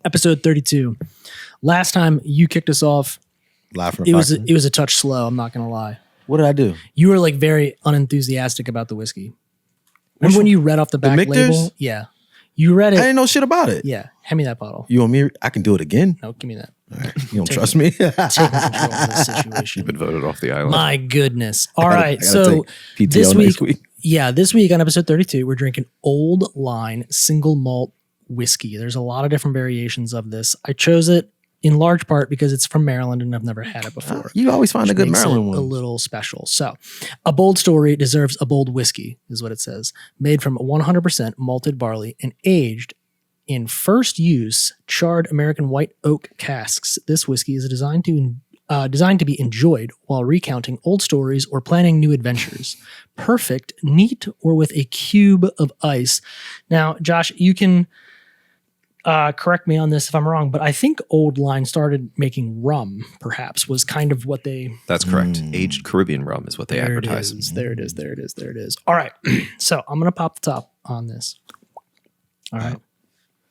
Episode 32. Last time you kicked us off, it was a touch slow. I'm not gonna lie. What did I do? You were like very unenthusiastic about the whiskey. Remember when you read off the back label? Yeah, you read it. I didn't know shit about it. Yeah, hand me that bottle. You want me? I can do it again. No, give me that. All right. You don't trust me? Taking control of this situation. You've been voted off the island. My goodness. All right, I gotta so take PTO this next week, this week on episode 32, we're drinking Old Line single malt whiskey. There's a lot of different variations of this. I chose it in large part because it's from Maryland and I've never had it before. You always find a good Maryland one. A little special. So, a bold story deserves a bold whiskey, is what it says. Made from 100% malted barley and aged in first use charred American white oak casks. This whiskey is designed to be enjoyed while recounting old stories or planning new adventures. Perfect, neat, or with a cube of ice. Now, Josh, you can correct me on this if I'm wrong, but I think Old Line started making rum, perhaps, was kind of what they... That's correct. Aged Caribbean rum is what they advertise. There it is. All right. So I'm going to pop the top on this. All right.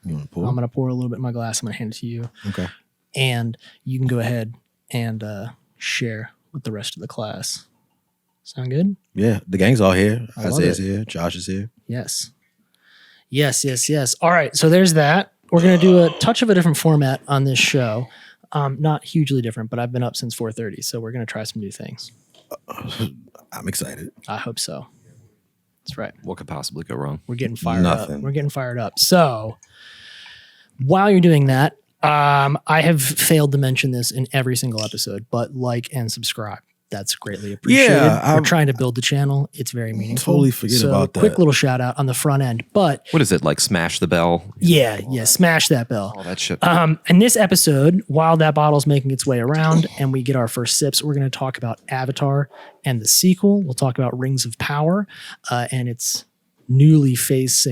You want to pour? I'm going to pour a little bit in my glass. I'm going to hand it to you. Okay. And you can go ahead and share with the rest of the class. Sound good? Yeah. The gang's all here. Isaiah's it. here. Josh is here. Yes. All right. So there's that. We're going to do a touch of a different format on this show. Not hugely different, but I've been up since 4:30, so we're going to try some new things. I'm excited. I hope so. That's right. What could possibly go wrong? We're getting fired up. So while you're doing that, I have failed to mention this in every single episode, but like and subscribe. That's greatly appreciated. Yeah, we're trying to build the channel. It's very meaningful. Totally forget about that. Quick little shout out on the front end. But What is it, like smash the bell? Yeah, smash that bell. All that shit. In this episode, while that bottle's making its way around and we get our first sips, we're going to talk about Avatar and the sequel. We'll talk about Rings of Power and its newly faced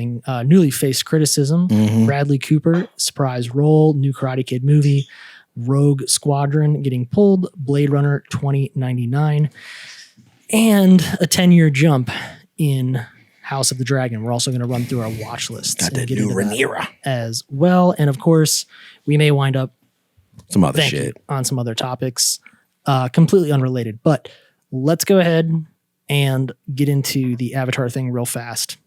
criticism. Mm-hmm. Bradley Cooper, surprise role, new Karate Kid movie. Rogue Squadron getting pulled, Blade Runner 2099, and a 10-year jump in House of the Dragon. We're also going to run through our watch lists. Got and that get new into Rhaenyra as well. And of course, we may wind up some other shit on some other topics, completely unrelated. But let's go ahead and get into the Avatar thing real fast.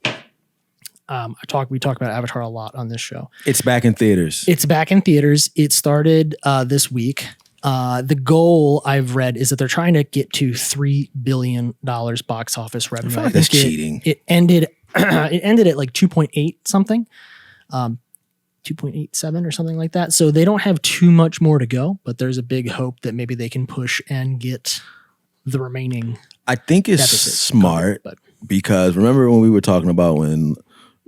We talk about Avatar a lot on this show. It's back in theaters. It started this week. The goal I've read is that they're trying to get to $3 billion box office revenue. I feel like that's cheating. It ended at like 2.8 something, 2.87 or something like that. So they don't have too much more to go, but there's a big hope that maybe they can push and get the remaining. I think it's smart because remember when we were talking about when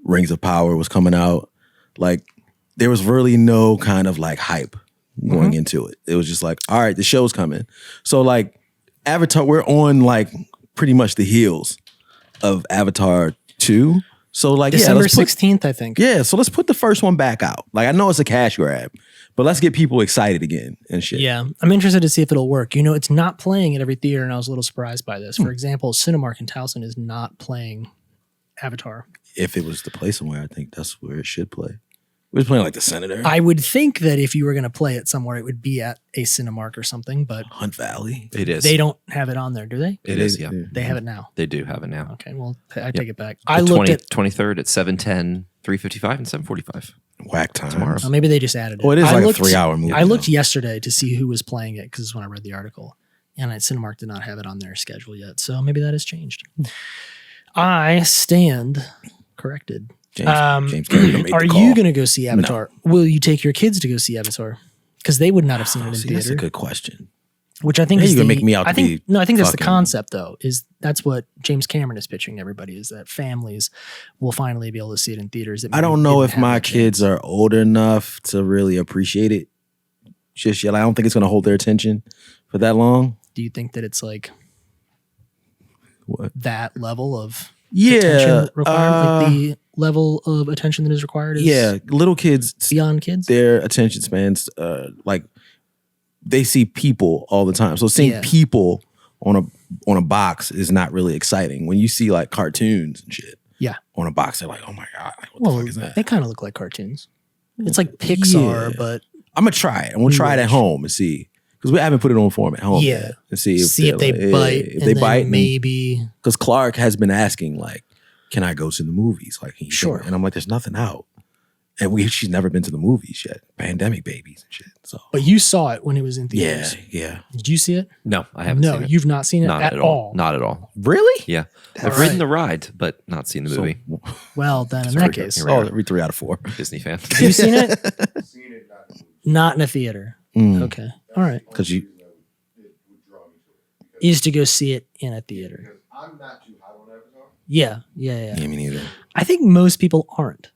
Rings of Power was coming out, like there was really no kind of like hype going into it. It was just like, all right, the show's coming. So like Avatar, we're on like pretty much the heels of Avatar 2. So like December 16th, I think. Yeah, so let's put the first one back out. Like I know it's a cash grab, but let's get people excited again and shit. Yeah, I'm interested to see if it'll work. You know, it's not playing at every theater, and I was a little surprised by this. For example, Cinemark in Towson is not playing Avatar. If it was to play somewhere, I think that's where it should play. We're playing like the Senator. I would think that if you were going to play it somewhere, it would be at a Cinemark or something, but Hunt Valley. It is. They don't have it on there, do they? It is, yeah. They have it now. They do have it now. Okay, well, I take it back. I looked at 23rd at 7:10, 3:55, and 7:45. Whack time. Tomorrow. Maybe they just added it. Well, it is like a 3-hour movie. I looked yesterday to see who was playing it because when I read the article, and Cinemark did not have it on their schedule yet, so maybe that has changed. I stand corrected. James Cameron are you going to go see Avatar? No. Will you take your kids to go see Avatar? Because they would not have seen it in theater. That's a good question. Which I think is going to make me out to be. No, I think that's the concept, though. That's what James Cameron is pitching to everybody: is that families will finally be able to see it in theaters. I don't know if my kids are old enough to really appreciate it just yet. I don't think it's going to hold their attention for that long. Do you think that it's like what that level of attention required? Like the level of attention that is required is little kids beyond kids, their attention spans like they see people all the time, so seeing people on a box is not really exciting. When you see like cartoons and shit on a box, they're like, oh my god, like, what the fuck is that? They kind of look like cartoons. It's like Pixar, Yeah. but I'm gonna try it. I'm gonna try it at home and see, because we haven't put it on form at home. Yeah. Yet, and see if they bite. If they bite, maybe. Because Clark has been asking, like, can I go to the movies? Like, Sure. And I'm like, there's nothing out, and she's never been to the movies yet. Pandemic babies and shit. So, But you saw it when it was in theaters. yeah. Did you see it? No, I haven't No, seen it. you've not seen it Not at all. Not at all. Really? Yeah. I've All ridden right. the ride, but not seen the movie. Well, then in Sorry, that case, here we Oh, are. read 3 out of 4. Disney fan. have you seen it? Not in a theater. Okay. All right. Because you, Is to go see it in a theater. I'm not too hot on Avatar. Yeah. yeah, me neither. I think most people aren't.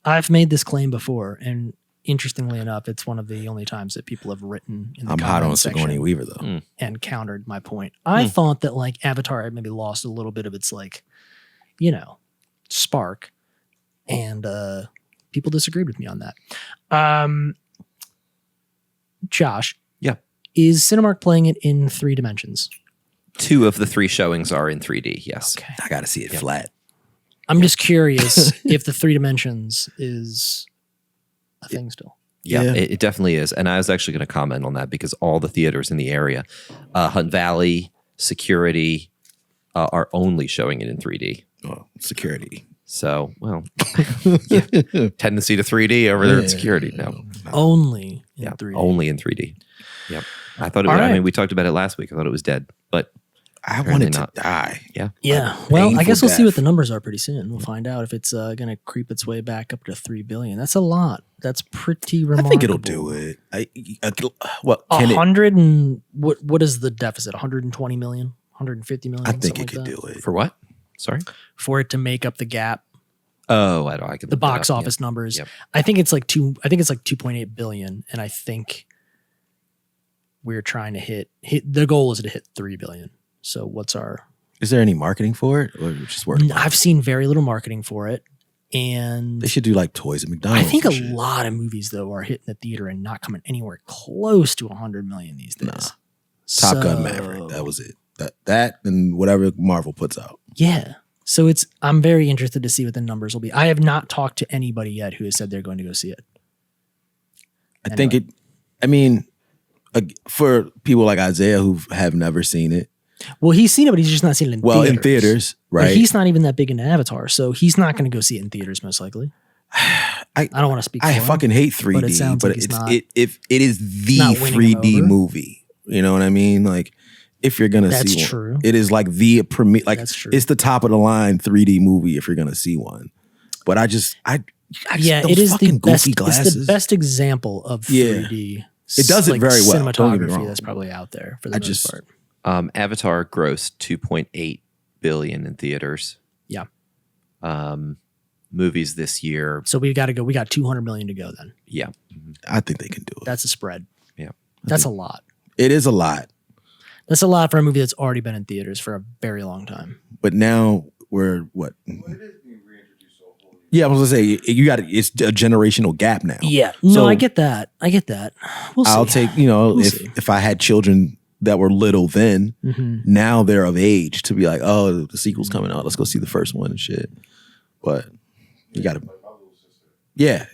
I've made this claim before, and interestingly enough, it's one of the only times that people have written in the I'm hot on comment Sigourney section Weaver though. and countered my point. I thought that like Avatar had maybe lost a little bit of its like, spark, and people disagreed with me on that. Josh, Yeah. is Cinemark playing it in 3 dimensions? 2 of the 3 showings are in 3D. Yes. Okay. I gotta see it flat. I'm just curious if the 3 dimensions is a thing still. Yeah, Yeah. It definitely is. And I was actually going to comment on that because all the theaters in the area, Hunt Valley, Security, are only showing it in 3D. Oh, security. So, well, tendency to 3D over there at Security. No, Only in yeah, 3D. only in 3D. Yep. I thought it All was, I right. mean, we talked about it last week. I thought it was dead, but I Apparently wanted to not. die. yeah. Yeah. Well, I painful guess we'll see death. what the numbers are pretty soon. We'll find out if it's going to creep its way back up to 3 billion. That's a lot. That's pretty I remarkable. think it'll do it. What can it? 100 and what is the deficit? 120 million? 150 million? I think something it could like that? do it. For what? Sorry? For it to make up the gap, Oh, I don't. I can the look that box up, yeah. office numbers. Yep. I think it's like 2.8 billion, and I think we're trying to hit the goal is to hit 3 billion. So what's our Is there any marketing for it, or just word? of mouth? I've seen very little marketing for it, and They should do like toys at McDonald's. I think and a shit. lot of movies though are hitting the theater and not coming anywhere close to 100 million these days. Nah. Top Gun Maverick. That was it. That and whatever Marvel puts out. Yeah. So I'm very interested to see what the numbers will be. I have not talked to anybody yet who has said they're going to go see it. I think it. I mean, for people like Isaiah who have never seen it, Well, he's seen it, but he's just not seen it in theaters. in theaters, But right? he's not even that big into Avatar, so he's not going to go see it in theaters most likely. I don't want to speak. I for him. fucking hate 3D, but it sounds like he's it's not- it is the not winning him 3D over. movie. You know what I mean? Like, if you're gonna That's see true. one, it is like the premier. Like, That's true. it's the top of the line 3D movie if you're gonna see one. But I just Yeah, those it is the fucking best. goofy It's the glasses. best example of 3D. It does it very well, don't get me Cinematography wrong. that's probably out there for the I most just- part. Avatar grossed 2.8 billion in theaters. Yeah. Movies this year. So we got to go. We got 200 million to go. Then Yeah. I think they can do it. that's a spread. Yeah. That's a lot. It is a lot, That's a lot for a movie that's already been in theaters for a very long time. but now we're what? Well, it is being reintroduced so wholly. Yeah, I was gonna say you got it's a generational gap now. Yeah. No, So- I get that. We'll see. I'll take We'll if see. if I had children that were little then, Mhm. now they're of age to be like, oh, the sequel's coming out. Let's go see the first one and shit. But you got to, Like my little sister, yeah,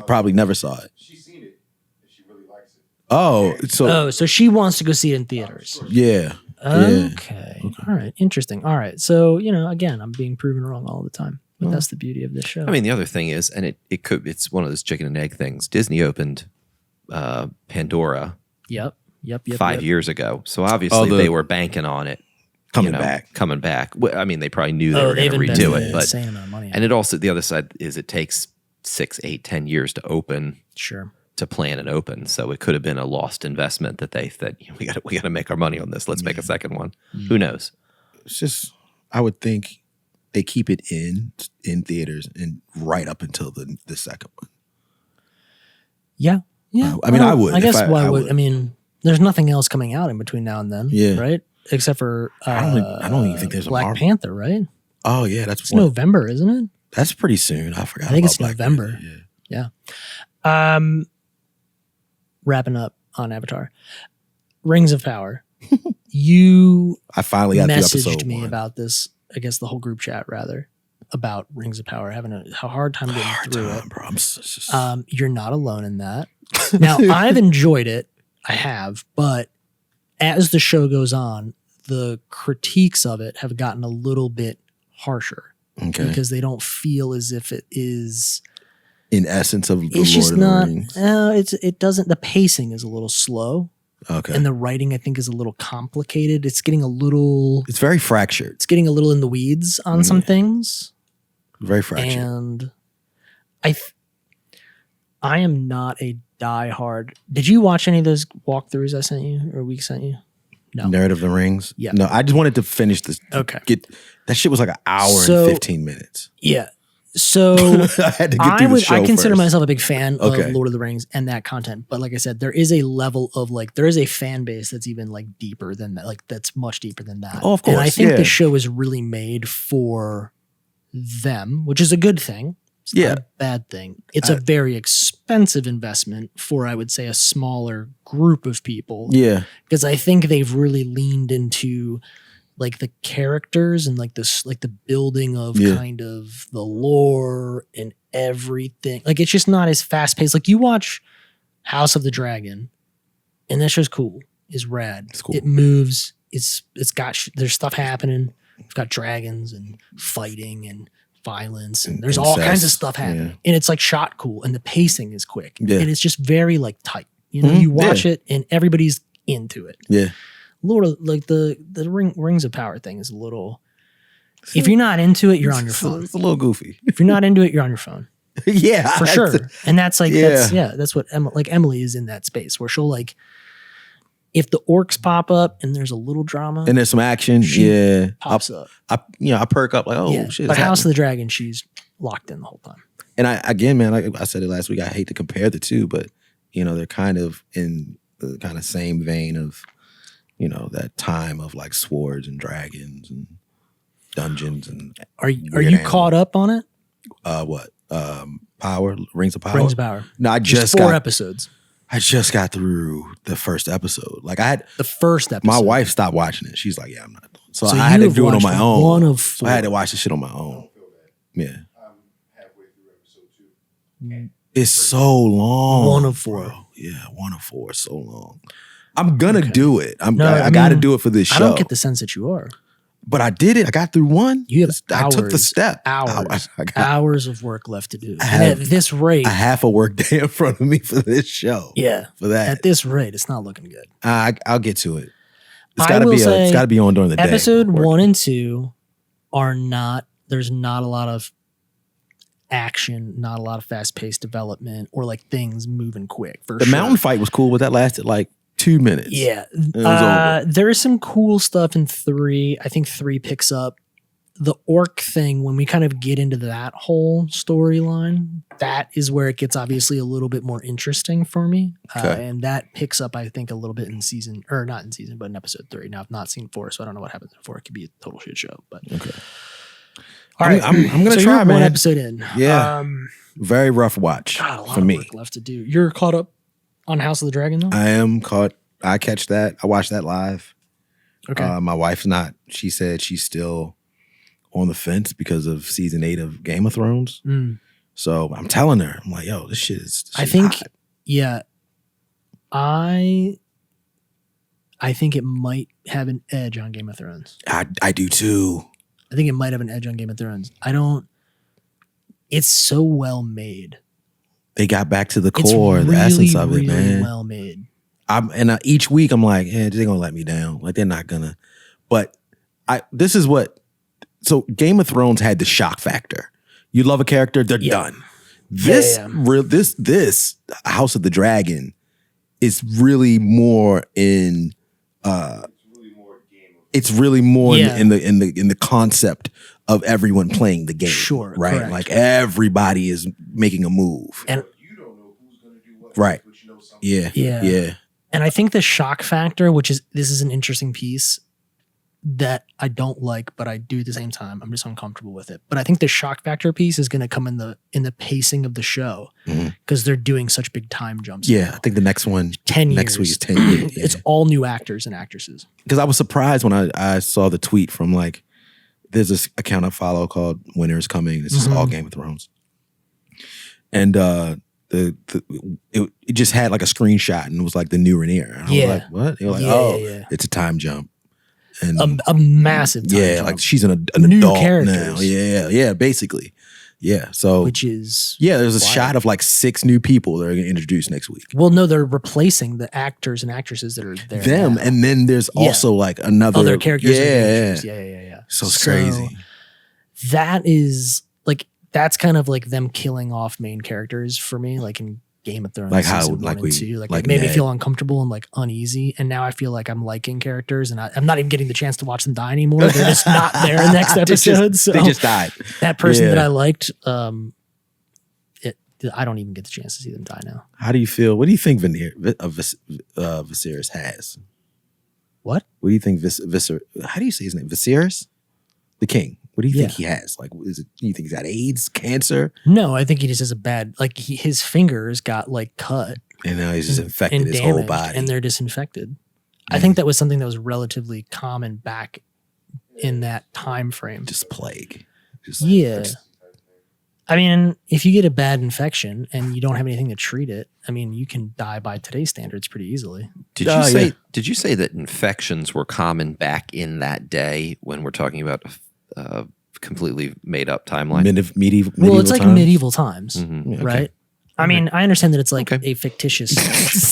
probably never saw it. she's seen it and she really likes it. Oh, so Oh, so she wants to go see it in theaters. yeah, Okay. All right. Interesting. All right. So, again, I'm being proven wrong all the time. But that's the beauty of this show. I mean, the other thing is, and it's one of those chicken and egg things. Disney opened Pandora Yep. 5 years ago. So obviously they were banking on it coming back. Coming back. Well, I mean, they probably knew they Oh, were going they've to redo invested it, an but insane amount of money. and it also the other side is it takes 6, 8, 10 years to open Sure. to plan and open. So it could have been a lost investment that they said we got to make our money on this. Let's make a second one. Who knows? It's just I would think they keep it in theaters and right up until the second one. Yeah. Yeah. I mean, I would, I if guess I- why I would. would. I mean, there's nothing else coming out in between now and then. Yeah. Right? Except for I don't even think there's a Black Marvel. Panther, right? Oh yeah, that's It's one. November, isn't it? That's pretty soon. I forgot. I think about it's Black November. Panther, yeah. Yeah. Wrapping up on Avatar. Rings of Power. You I finally got to episode messaged me 1. about this, I guess the whole group chat rather. about Rings of Power, having a hard time getting through it. Bro. You're not alone in that. Now, I've enjoyed it. I have, but as the show goes on, the critiques of it have gotten a little bit harsher because they don't feel as if it is in essence of the it's just Lord not. of the Rings. It doesn't. The pacing is a little slow. Okay. And the writing, I think, is a little complicated. It's getting a little. It's very fractured. It's getting a little in the weeds on some things. Very fractured. And I am not a diehard. Did you watch any of those walkthroughs I sent you or we sent you? No. Nerd of the Rings? Yeah. No, I just wanted to finish this. Okay. That shit was like an hour and 15 minutes. Yeah. So I had to get through the show I consider first. myself a big fan of Okay. Lord of the Rings and that content. But like I said, there is a level of there is a fan base that's even deeper than that. That's much deeper than that. Oh, of course. And I think yeah. the show is really made for them, which is a good thing. It's not a bad thing. It's a very expensive investment for, I would say, a smaller group of people. Yeah. Because I think they've really leaned into the characters and the building of kind of the lore and everything. It's just not as fast paced. You watch House of the Dragon, and that show's cool. It's rad. It's cool. It moves. It's got there's stuff happening. It's got dragons and fighting and violence and there's all kinds of stuff happening. And it's shot cool and the pacing is quick. Yeah. And it's just very tight. You watch it and everybody's into it. Yeah. Lord of the Rings of Power thing is a little. If you're not into it, you're on your phone. It's a little goofy. If you're not into it, you're on your phone. Yeah, for sure. And that's Yeah. that's what Emily is in that space where she'll if the orcs pop up and there's a little drama and there's some action. She pops up. I perk up shit. But House of the Dragon, she's locked in the whole time. And again, man, like I said it last week, I hate to compare the two, but they're kind of in the kind of same vein of. That time of swords and dragons and dungeons and are you caught up on it? What? Power? Rings of Power? Rings of Power. No, I There's just 4 got episodes. I just got through the first episode. I had the first episode. My wife stopped watching it. She's like, "Yeah, I'm not doing it." So So I had you to do it on my watched own. one of 4. I had to watch this shit on my own. Yeah. I'm halfway through episode 2. It's so long. 1 of 4. Bro. Yeah, 1 of 4 is so long. I'm gonna do it. I I got to mean, do it for this show. I don't get the sense that you are. But I did it. I got through 1. You have I took the step. Hours. I got hours of work left to do. I And have at this rate, a half a work day in front of me for this show. yeah. For that. At this rate, it's not looking good. I'll get to it. It's I gotta will be say it's gotta be on during the day. Episode 1 and 2 are not. There's not a lot of action, not a lot of fast-paced development, or things moving quick. For The sure. mountain fight was cool, but that lasted 2 minutes. Yeah. It was over. There is some cool stuff in 3. I think 3 picks up the orc thing. When we kind of get into that whole storyline, that is where it gets obviously a little bit more interesting for me. Okay. And that picks up, I think, a little bit in season, or not in season, but in episode 3. Now, I've not seen 4, so I don't know what happens in 4. It could be a total shit show. But Okay. all right, I'm gonna so try, you're man. 1 episode in. Yeah. Very rough watch God, a lot for of me. work left to do. You're caught up on House of the Dragon, though? I am caught. I catch that. I watched that live. Okay. My wife's not. She said she's still on the fence because of season 8 of Game of Thrones. Mm. So I'm telling her, I'm like, yo, this shit is. I think, yeah, I think it might have an edge on Game of Thrones. I do too. I think it might have an edge on Game of Thrones. It's so well made. They got back to the It's core, the really, essence of it, really man. well made. Each week I'm like, they're gonna let me down. They're not gonna. But this is what. So Game of Thrones had the shock factor. You love a character, they're done. This this House of the Dragon is really more in. It's really more in the concept of everyone playing the game. Sure, right? correct. Everybody is making a move. And You don't know who's going to do what. Right. But you know something. Yeah. And I think the shock factor, this is an interesting piece that I don't like, but I do at the same time. I'm just uncomfortable with it. But I think the shock factor piece is going to come in the pacing of the show because they're doing such big time jumps. Yeah, I think the next one 10 years. next week is 10 years. Yeah. It's all new actors and actresses. Because I was surprised when I saw the tweet from there's this account I follow called Winter is Coming. This is all Game of Thrones. And it just had like a screenshot and it was like the new Rhaenyra. And I was like, what? They were like, it's a time jump. And a massive time jump. like she's an New adult characters. now. Yeah, basically. Yeah, so which is there's a wild. shot of like 6 new people that are going to introduce next week. Well, no, they're replacing the actors and actresses that are there. Them, now. and then there's also like another other characters. Yeah. So it's crazy. That is like that's kind of like them killing off main characters for me, like in Game of Thrones. Like how season like 1 we and 2. Like like it made me Ned. feel uncomfortable and like uneasy. And now I feel like I'm liking characters, and I'm not even getting the chance to watch them die anymore. They're just not there in next episode. They just died. That person that I liked, I don't even get the chance to see them die now. How do you feel? What do you think Viserys has? What? What do you think how do you say his name? Viserys? The king. What do you think he has? Like, do you think he's got AIDS, cancer? No, I think he just has a bad, like his fingers got like cut. And now he's just infected and his damaged, whole body. and they're disinfected. I think that was something that was relatively common back in that time frame. Just plague. I mean, if you get a bad infection and you don't have anything to treat it, I mean, you can die by today's standards pretty easily. Did you say that infections were common back in that day when we're talking about a completely made up timeline? Medieval Well, it's like times? medieval times, Yeah, right? okay. I mean, I understand that it's like a fictitious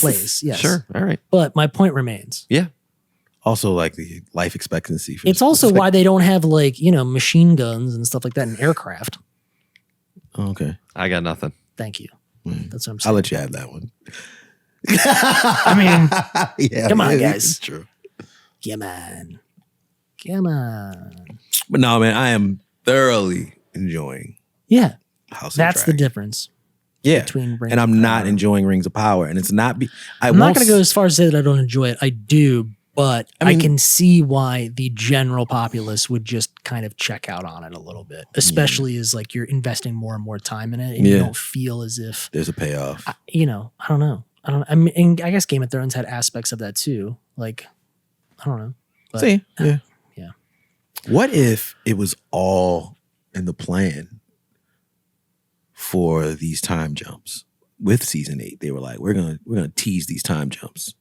place. Yes. Sure. All right. But my point remains. Yeah. Also, like the life expectancy. For It's also why they don't have like, machine guns and stuff like that in aircraft. Oh, okay. I got nothing. Thank you. That's what I'm saying. I'll let you have that one. I mean, come on, guys. It's true. Come on. But no, man, I am thoroughly enjoying Yeah. House of That's the Dragon. difference. Yeah. Between Rings and I'm of not Power. enjoying Rings of Power. And it's not... I'm not going to go as far as to say that I don't enjoy it. I do, but I mean- can see why the general populace would just kind of check out on it a little bit, especially as like you're investing more and more time in it and you don't feel as if, There's a payoff. I don't know. I mean, and I guess Game of Thrones had aspects of that too. Like, I don't know. But, See? Yeah. Yeah. What if it was all in the plan for these time jumps? With season 8, they were like, we're gonna tease these time jumps.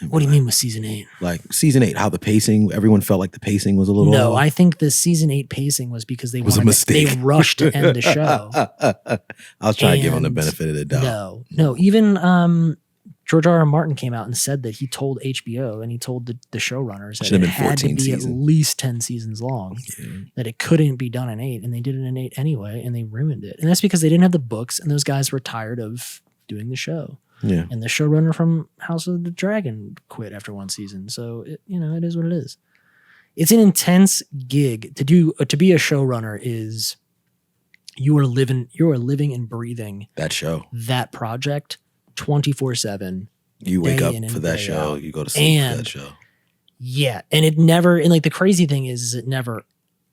And What do you mean with season 8? Like season 8, how the pacing, everyone felt like the pacing was a little No, off. I think the season 8 pacing was because they was a wanted mistake. they rushed to end the show. I was trying to give them the And benefit of the doubt. No. Even George R. R. Martin came out and said that he told HBO and he told the showrunners that Should have it been had to 14 be seasons. at least 10 seasons long, Yeah. that it couldn't be done in 8, and they did it in 8 anyway, and they ruined it. And that's because they didn't have the books, and those guys were tired of doing the show. Yeah. And the showrunner from House of the Dragon quit after 1 season. So it is what it is. It's an intense gig to be a showrunner. Is you are living and breathing That show. that project 24/7. You wake Day up in and for that day show. out. You go to sleep for And- that show. Yeah, and it never. And like the crazy thing is it never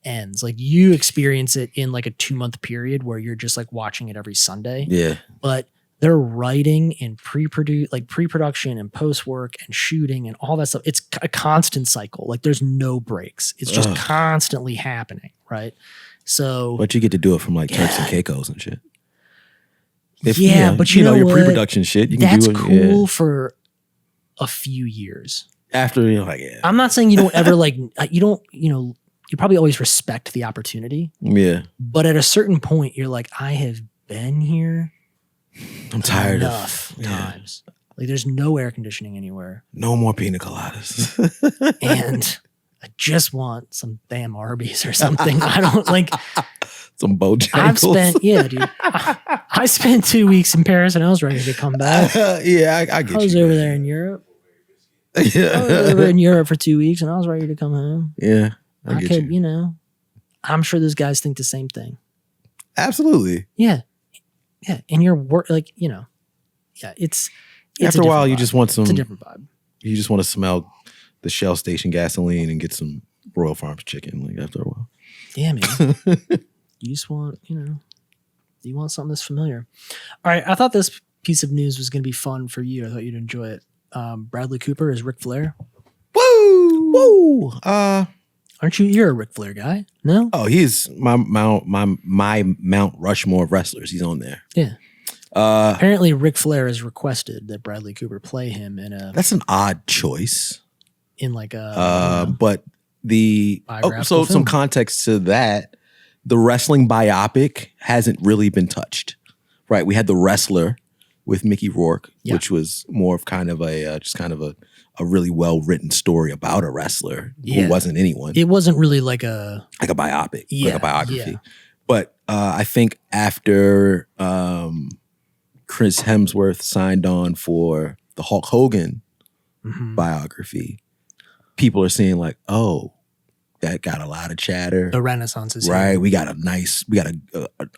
ends. Like you experience it in like a 2-month period where you're just like watching it every Sunday. Yeah. But they're writing and pre-production and post work and shooting and all that stuff. It's a constant cycle. Like there's no breaks. It's just Ugh. constantly happening, right? So But you get to do it from like Turks and Caicos and shit. but you know your what? pre-production shit, you can that's do it. cool for a few years. After like I'm not saying you don't ever like you probably always respect the opportunity, yeah. but at a certain point you're like, I have been here I'm tired enough of times. Like there's no air conditioning anywhere. no more pina coladas. And I just want some damn Arby's or something. I don't like. Some Bojangles. Dude. I spent 2 weeks in Paris and I was ready to come back. Yeah, I get you. I was over there in Europe. I was Yeah. over in Europe for 2 weeks and I was ready to come home. Yeah. I I get could, you. I'm sure those guys think the same thing. Absolutely. Yeah. Yeah. And your work, it's After a while, you vibe. just want some. It's a different vibe. You just want to smell the Shell station gasoline and get some Royal Farms chicken. Like after a while. Yeah, man. You just want, you want something that's familiar. All right. I thought this piece of news was going to be fun for you. I thought you'd enjoy it. Bradley Cooper is Ric Flair. Woo! Woo! Aren't you? You're a Ric Flair guy, no? Oh, he's my Mount Rushmore of wrestlers. He's on there. Yeah. Apparently, Ric Flair has requested that Bradley Cooper play him in a That's an odd choice. But so some context to that. The wrestling biopic hasn't really been touched, right? We had The Wrestler with Mickey Rourke, which was more of kind of a really well written story about a wrestler who wasn't anyone. It wasn't really like a biopic, like a biography. Yeah. But I think after Chris Hemsworth signed on for the Hulk Hogan biography, people are seeing like, oh, that got a lot of chatter. The Renaissance is right. here. We got an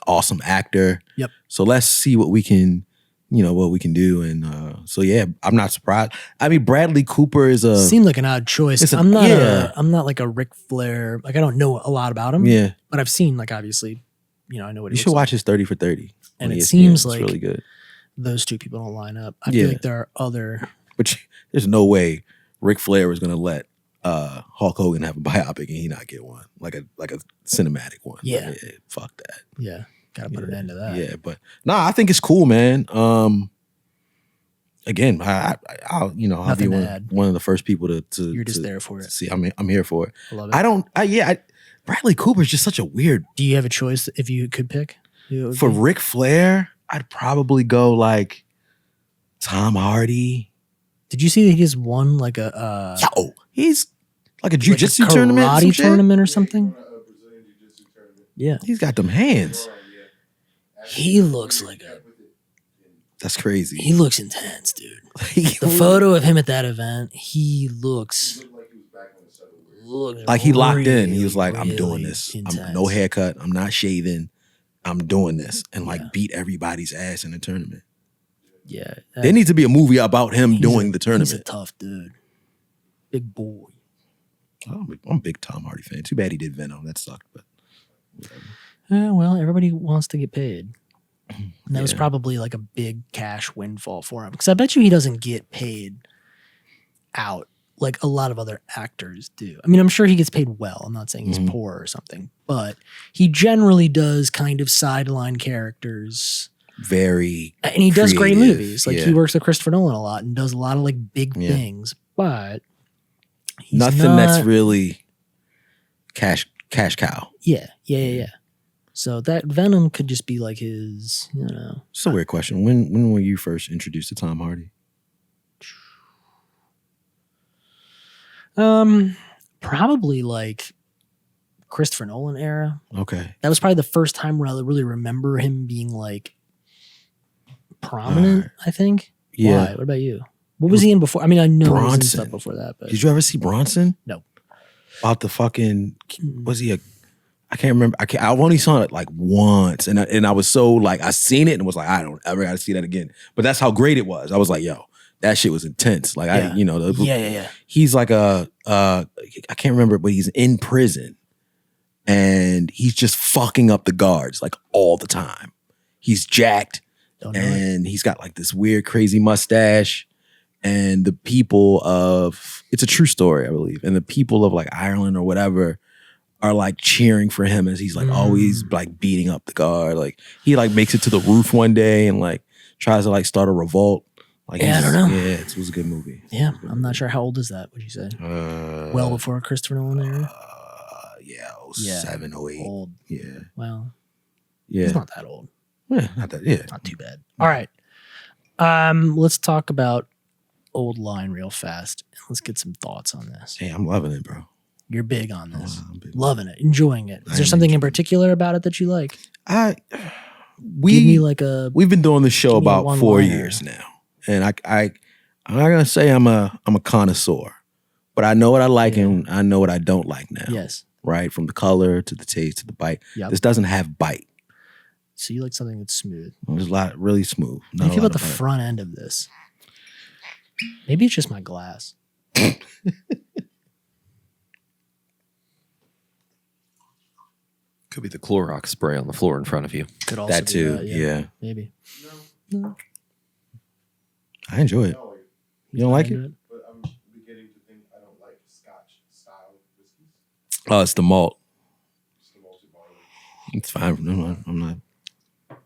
awesome actor. Yep. So let's see what we can do. And so yeah, I'm not surprised. I mean, Bradley Cooper seemed like an odd choice. I'm not like a Ric Flair. Like I don't know a lot lot about him. Yeah. But I've seen like obviously, I know what he You should watch his 30 for 30. And it seems like really good. Those two people don't line up. I feel like there are other. But there's no way Ric Flair was going to let Hulk Hogan have a biopic and he not get one, like a cinematic one. Yeah. Like, fuck that. Yeah, gotta put an end to that. Yeah, but I think it's cool, man. Again, I'll be one of the first people to. You're just there for it. See, I'm here for it. I love it. Bradley Cooper is just such a weird. Do you have a choice if you could pick? For Ric Flair, I'd probably go like Tom Hardy. Did you see that he just won like a? He's like a jiu-jitsu tournament, karate tournament or something. Brazilian jiu-jitsu tournament. Yeah, he's got them hands. He looks like That's crazy. He looks intense, dude. The photo of him at that event, he looks like he locked in. He was like, I'm doing this. I'm no haircut. I'm not shaving. I'm doing this. And beat everybody's ass in the tournament. Yeah. There needs to be a movie about him doing the tournament. He's a tough dude. Big boy. I'm a big Tom Hardy fan. Too bad he did Venom. That sucked, but well, everybody wants to get paid. And that was probably like a big cash windfall for him. Because I bet you he doesn't get paid out like a lot of other actors do. I mean, I'm sure he gets paid well. I'm not saying he's poor or something. But he generally does kind of sideline characters. Very and he does great creative. movies. Like he works with Christopher Nolan a lot and does a lot of like big things. But he's nothing that's really cash cow. Yeah. So that Venom could just be like his, It's a weird question. When were you first introduced to Tom Hardy? Probably like Christopher Nolan era. Okay. That was probably the first time where I really remember him being like prominent, I think. Yeah. Why? What about you? What was he in before? I mean, I know he was in Bronson. stuff before that, but Did you ever see Bronson? No. About the fucking I can't remember. I've only saw it like once, and I was so like I seen it and was like I don't ever got to see that again. But that's how great it was. I was like, yo, that shit was intense. Like yeah. He's like I can't remember, but he's in prison, and he's just fucking up the guards like all the time. He's jacked, and he's got like this weird, crazy mustache. And the people of it's a true story, I believe, and the people of like Ireland or whatever are like cheering for him as he's like always like beating up the guard. Like he like makes it to the roof one day and like tries to like start a revolt. Like I don't know. Yeah, it was a good movie. Yeah, I'm not sure how old is that. Would you say? Well before Christopher Nolan era. 07, 08. Old. Yeah. Well. Yeah. He's not that old. Yeah, not that. Yeah. Not too bad. All right. Let's talk about Old Line real fast. Let's get some thoughts on this. Hey, I'm loving it, bro. You're big on this. Loving it. Enjoying it. Is there something in particular about it that you like? We've been doing this show about 4 years now. And I'm not gonna say I'm a connoisseur, but I know what I like and I know what I don't like now. Yes. Right? From the color to the taste to the bite. Yep. This doesn't have bite. So you like something that's smooth. There's a lot really smooth. How do you feel about the front end of this? Maybe it's just my glass. Could be the Clorox spray on the floor in front of you. Could also that be too. That, yeah. Maybe. No. I enjoy it. No, You don't like it? but I'm beginning to think I don't like Scotch style whiskeys. Oh, it's the malt. It's the malted barley. It's fine. I'm not.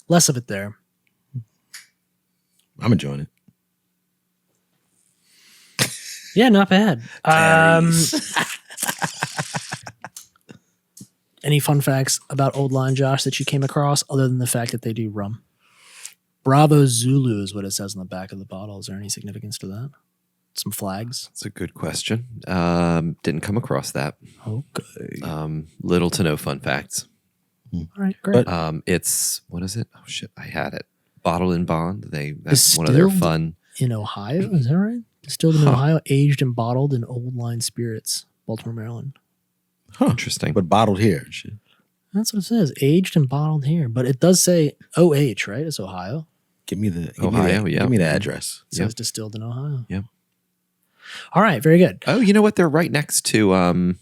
Less of it there. I'm enjoying it. Yeah, not bad. Any fun facts about Old Line, Josh, that you came across other than the fact that they do rum? Bravo Zulu is what it says on the back of the bottle. Is there any significance to that? Some flags? That's a good question. Didn't come across that. Okay. Little to no fun facts. All right, great. It's, what is it? Oh shit, I had it. Bottle and Bond. That's one of their Distilled fun. in Ohio, is that right? Distilled in Ohio, aged and bottled in Old Line Spirits, Baltimore, Maryland. Interesting. But bottled here and shit. That's what it says. Aged and bottled here. But it does say OH, right? It's Ohio. Give me the Ohio, Give me the address. It says distilled in Ohio. Yep. All right, very good. Oh, you know what? They're right next to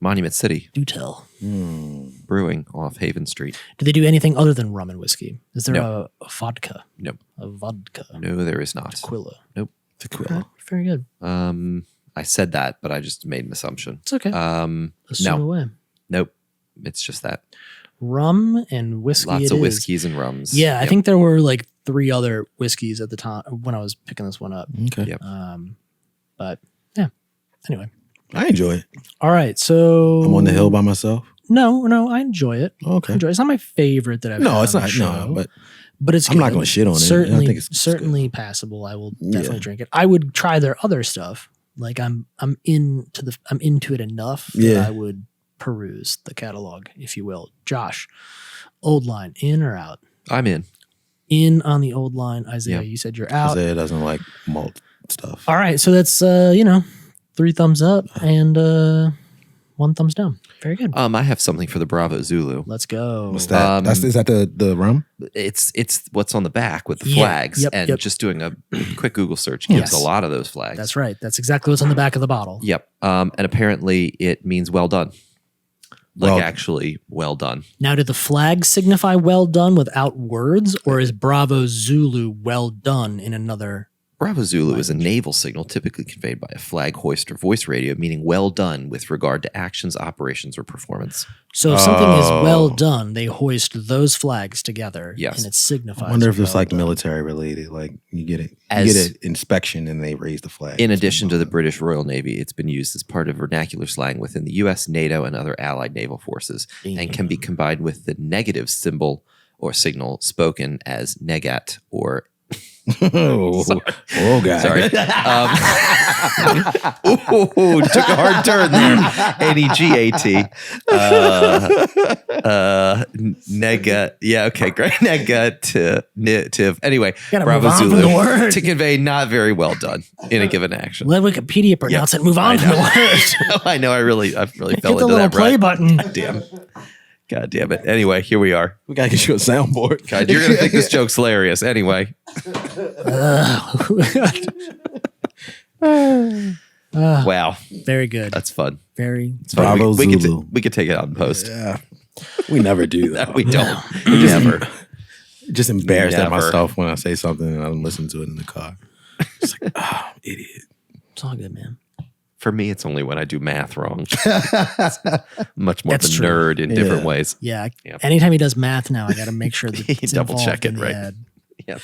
Monument City Do tell. Brewing off Haven Street. Do they do anything other than rum and whiskey? Is there No. a vodka? Nope. A vodka. No, there is not. Tequila. Nope. Tequila. Very good. I said that, but I just made an assumption. It's okay. No. Assume away. Nope. It's just that. Rum and whiskey. Lots it of is. whiskeys and rums. Yeah, I Yep. think there were like 3 other whiskeys at the time when I was picking this one up. Okay. Yep. But yeah. Anyway. I enjoy it. All right. So I'm on the hill by myself. No, I enjoy it. Okay. It's not my favorite that I've had No, it's on not. the show, No, but it's I'm not good. gonna shit on it. I Certainly, think it's certainly passable. I will definitely drink it. I would try their other stuff. Like I'm into it enough that I would peruse the catalog, if you will. Josh, Old Line, in or out? I'm in. In on the Old Line. Isaiah, Yep. you said you're out. Isaiah doesn't like malt stuff. All right, so that's 3 thumbs up and 1 thumbs down. Very good. I have something for the Bravo Zulu. Let's go. What's that? Is that the rum? It's what's on the back with the Yeah. flags, Yep, and yep. just doing a quick Google search gives Yes. a lot of those flags. That's right. That's exactly what's on the back of the bottle. Yep. And apparently it means well done. Like Well- actually well done. Now, do the flags signify well done without words, or is Bravo Zulu well done in another? Bravo Zulu is a naval signal typically conveyed by a flag hoist or voice radio, meaning well done with regard to actions, operations, or performance. So if something is well done, they hoist those flags together, Yes. and it signifies. I wonder if it's well like done. military related. Like you get it, As- you get an inspection and they raise the flag. In addition to the British Royal Navy, it's been used as part of vernacular slang within the U.S., NATO, and other allied naval forces, and can be combined with the negative symbol or signal spoken as negat or oh, God. Sorry. Ooh, took a hard turn there. N-E-G-A-T. Nega. Yeah, okay, great. Negative. Anyway, Gotta Bravo move on from Zulu. the word. To convey not very well done in a given action. Let Wikipedia pronounce it. Move on from the word. I know. I really Hit fell the into little that play right. button. God damn it. Anyway, here we are. We gotta get you a soundboard. God, you're going to think this joke's hilarious. Anyway. Wow. Very good. That's fun. Very. It's fun. Bravo we Zulu. could take it out in post. Yeah, we never do that. No, we don't. Never. Just embarrassed at Never. myself when I say something and I'm listening to it in the car. It's like, oh, idiot. It's all good, man. For me, it's only when I do math wrong. Much more That's of a true. nerd in different Yeah. ways. Yeah. Yep. Anytime he does math now, I got to make sure that You it's double check involved it, in the right? ad. Yeah.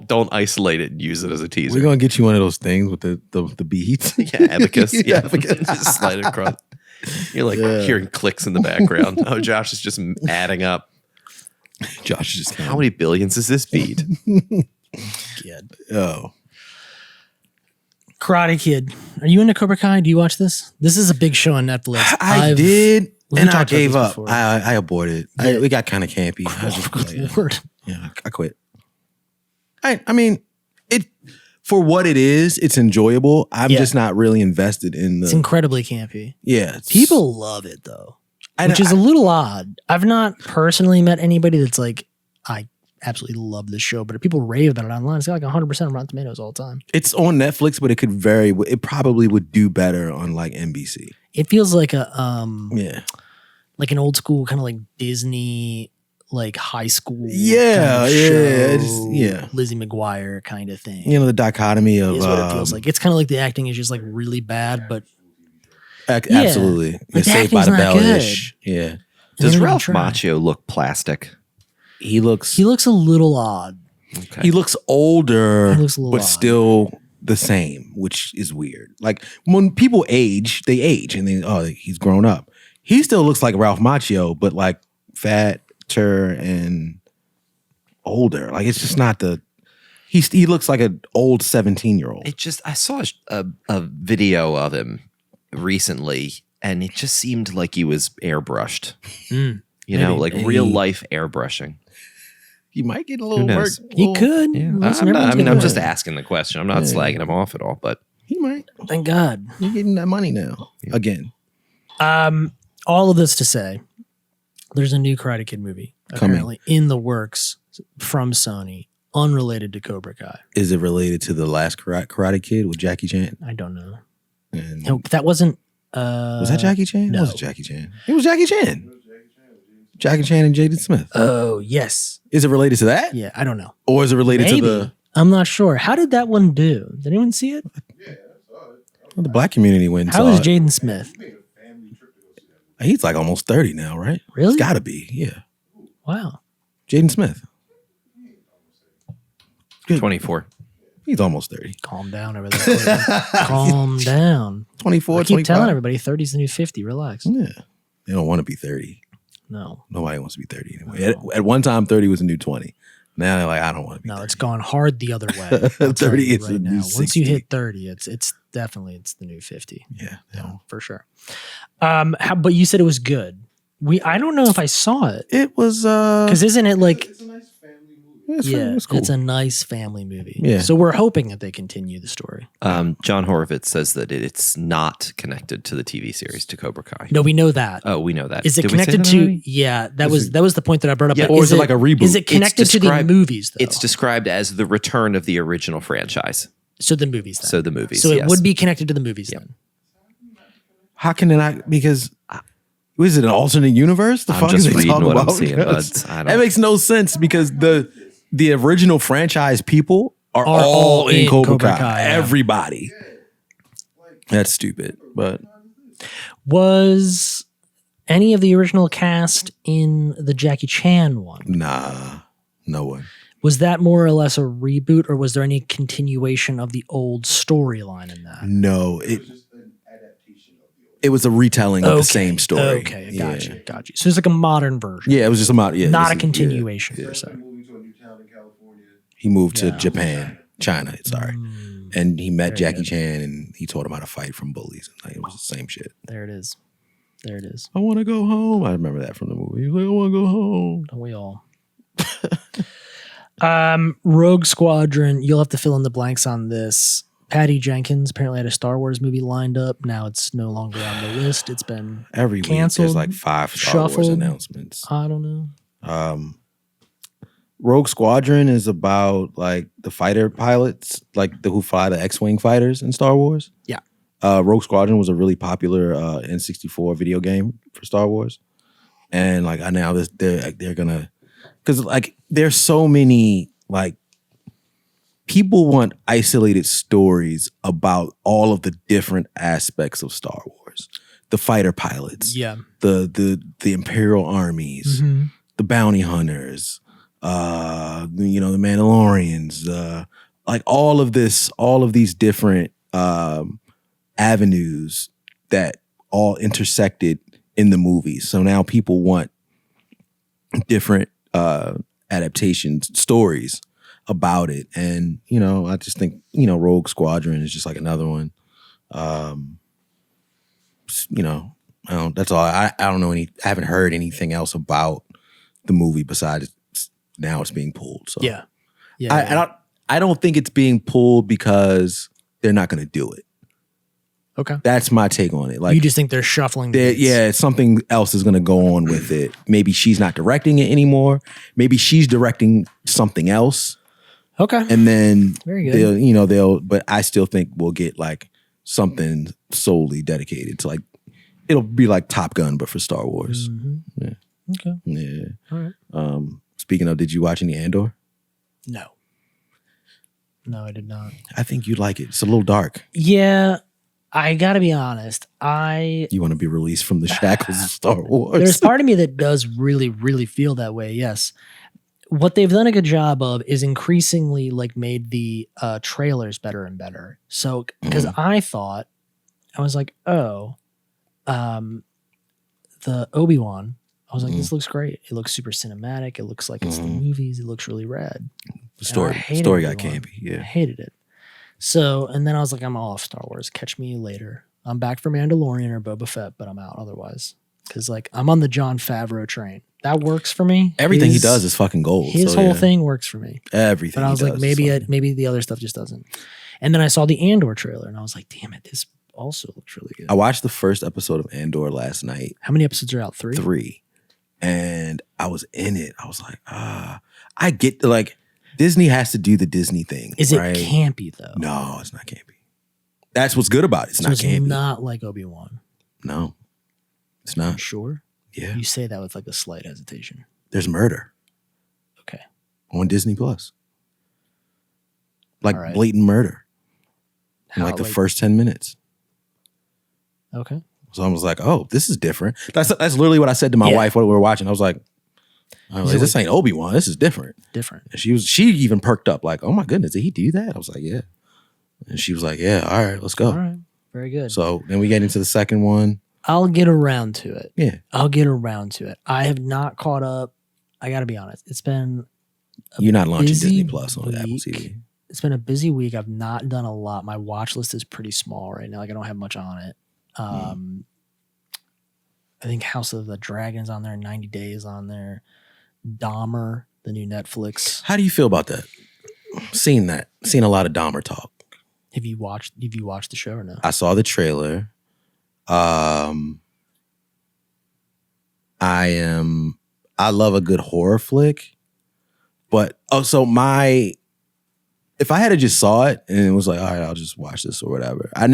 Don't isolate it and use it as a teaser. We're gonna get you one of those things with the beats. Yeah, abacus. Yeah, Abacus. just slide it across. You're like hearing clicks in the background. Oh, Josh is just adding up. Josh is just How many billions is this beat? Kid. oh, Karate Kid. Are you into Cobra Kai? Do you watch this? This is a big show on Netflix. I I've- did, we and I talked about gave this up. before. I aborted. Yeah. We got kind of campy. I was just like, Good Lord. yeah, I quit. I mean, it for what it is, it's enjoyable. I'm Yeah. just not really invested in It's the. incredibly campy. Yeah, it's- People love it though, I- which is a little odd. I've not personally met anybody that's like, I absolutely love this show, but people rave about it online. It's got like 100% Rotten Tomatoes all the time. It's on Netflix, but it probably would do better on like NBC. It feels like a Yeah, like an old school kind of like Disney, like high school. Yeah, kind of yeah, show, it's- yeah. Lizzie McGuire kind of thing. you know the dichotomy of Is what it feels like. It's kind of like the acting is just like really bad, but Absolutely. Like, Yeah, the Saved by acting's the not Bell-ish. Yeah. Does They don't Ralph even try. Macchio look plastic? He looks He looks a little odd. Okay. he looks older, He looks a little but odd. still the same, which is weird. Like when people age, they age and then he's grown up. He still looks like Ralph Macchio, but like fatter and older. Like it's just not the he looks like an old 17-year-old. I saw a video of him recently, and it just seemed like he was airbrushed. You know, like real life airbrushing. He might get a little work. knows? He could. Yeah. Listen, I'm just asking the question. I'm not slagging him off at all, but He might. Thank God. You're getting that money now. Again. All of this to say, there's a new Karate Kid movie apparently in the works from Sony, unrelated to Cobra Kai. Is it related to the last Karate Kid with Jackie Chan? I don't know. And No, that wasn't. was that Jackie Chan? No. It was Jackie Chan. It was Jackie Chan. Jackie Chan and Jaden Smith. Oh yes. Is it related to that? Yeah, I don't know. Or is it related Maybe. to the I'm not sure. How did that one do? Did anyone see it? well, the black community went? How is Jaden Smith? He's like almost 30 now, right? Really? It's got to be. Yeah. Wow. Jaden Smith. 24. He's almost 30. Calm down over there. Courtney. Calm down. 24, I keep 25. telling everybody 30's the new 50. Relax. Yeah. They don't want to be 30. No. Nobody wants to be 30 anyway. At one time, 30 was a new 20. Now they're like, I don't want to be No, 30. it's gone hard the other way. I'll tell 30 you is the right new now. Once you 60. hit 30, it's definitely the new 50. Yeah. No, for sure. But you said it was good. I don't know if I saw it. It was Because isn't it like It's a nice family movie. it's cool. it's a nice family movie. Yeah. So we're hoping that they continue the story. John Horowitz says that it's not connected to the TV series to Cobra Kai. No, we know that. Oh, we know that. Is it Did we say connected that to? already? Yeah, that was the point that I brought up. Yeah, But or is it like a reboot? Is it connected to the described- movies though? It's described as the return of the original franchise. so the movies. Then. So the movies. So it yes. would be connected to the movies then. How can it not? Because is it an alternate universe? The I'm fuck just is they reading talking what I'm about? seeing, Because buds. I don't- that makes no sense because the original franchise people are all in Cobra Kai. yeah. Everybody. That's stupid. But Was any of the original cast in the Jackie Chan one? nah, no one. Was that more or less a reboot, or was there any continuation of the old storyline in that? No, it Just an adaptation of the old. it was a retelling of the same story. Okay, Yeah. gotcha. So it's like a modern version, Yeah, it was just about not a yeah. continuation per se. Moving to a new town in California. He moved to Yeah. Japan, China. Sorry, and he met Jackie Chan, and he taught him how to fight from bullies. Like, it was the same shit. There it is. I want to go home. I remember that from the movie. He was like, I want to go home. Don't we all? Rogue Squadron. You'll have to fill in the blanks on this. Patty Jenkins apparently had a Star Wars movie lined up. Now it's no longer on the list. It's been Every week, canceled, there's like 5 Star Wars shuffled. announcements. I don't know. Rogue Squadron is about like the fighter pilots, like who fly the X-wing fighters in Star Wars. Yeah. Rogue Squadron was a really popular N64 video game for Star Wars, and like now they're gonna, because like there's so many like people want isolated stories about all of the different aspects of Star Wars, the fighter pilots, Yeah. the Imperial armies, Mhm. the bounty hunters, the Mandalorians, like all of these different avenues that all intersected in the movies. So now people want different adaptations, stories about it. And, I just think, Rogue Squadron is just like another one. That's all. I don't know I haven't heard anything else about the movie besides now it's being pulled. So Yeah. I don't think it's being pulled because they're not going to do it. Okay. That's my take on it. Like You just think they're shuffling the dates. yeah, something else is going to go on with it. Maybe she's not directing it anymore. Maybe she's directing something else, Okay. and then Very good. they'll. But I still think we'll get like something solely dedicated to like it'll be like Top Gun, but for Star Wars. Yeah. Okay. Yeah. All right. Speaking of, did you watch any Andor? No, I did not. I think you'd like it. It's a little dark. Yeah. I gotta be honest. You want to be released from the shackles of Star Wars. There's part of me that does really, really feel that way. Yes. What they've done a good job of is increasingly like made the trailers better and better. So, because I was like, oh, the Obi-Wan, I was like, this looks great. It looks super cinematic. It looks like it's the movies. It looks really rad. The story got campy. Yeah. I hated it. So, and then I was like, I'm off Star Wars. Catch me later. I'm back for Mandalorian or Boba Fett, but I'm out otherwise. Because like I'm on the Jon Favreau train. That works for me. Everything he does is fucking gold. His whole thing works for me. Everything. But I was like, maybe the other stuff just doesn't. And then I saw the Andor trailer, and I was like, damn it, this also looks really good. I watched the first episode of Andor last night. How many episodes are out? 3? 3. And I was in it. I was like, I get like Disney has to do the Disney thing. Is it campy though? No, it's not campy. That's what's good about it. It's not campy. It's not like Obi-Wan. No, it's not. You sure? Yeah. You say that with like a slight hesitation. There's murder. Okay. On Disney Plus. Like All right. blatant murder. In like the first 10 minutes. Okay. So I was like, oh, this is different. That's literally what I said to my wife when we were watching. I was like, this ain't Obi-Wan. This is different. Different. And she even perked up like, oh my goodness, did he do that? I was like, yeah. And she was like, yeah, all right, let's go. All right. Very good. So then we get into the second one. I'll get around to it. Yeah. I'll get around to it. I have not caught up. I got to be honest. It's been You're not launching busy Disney Plus on week. Apple TV. It's been a busy week. I've not done a lot. My watch list is pretty small right now. Like I don't have much on it. I think House of the Dragon's on there, 90 Days on there. Dahmer, the new Netflix. How do you feel about that? Seen a lot of Dahmer talk. Have you watched the show or no? I saw the trailer. I love a good horror flick. But if I had to just saw it and it was like, all right, I'll just watch this or whatever. I'm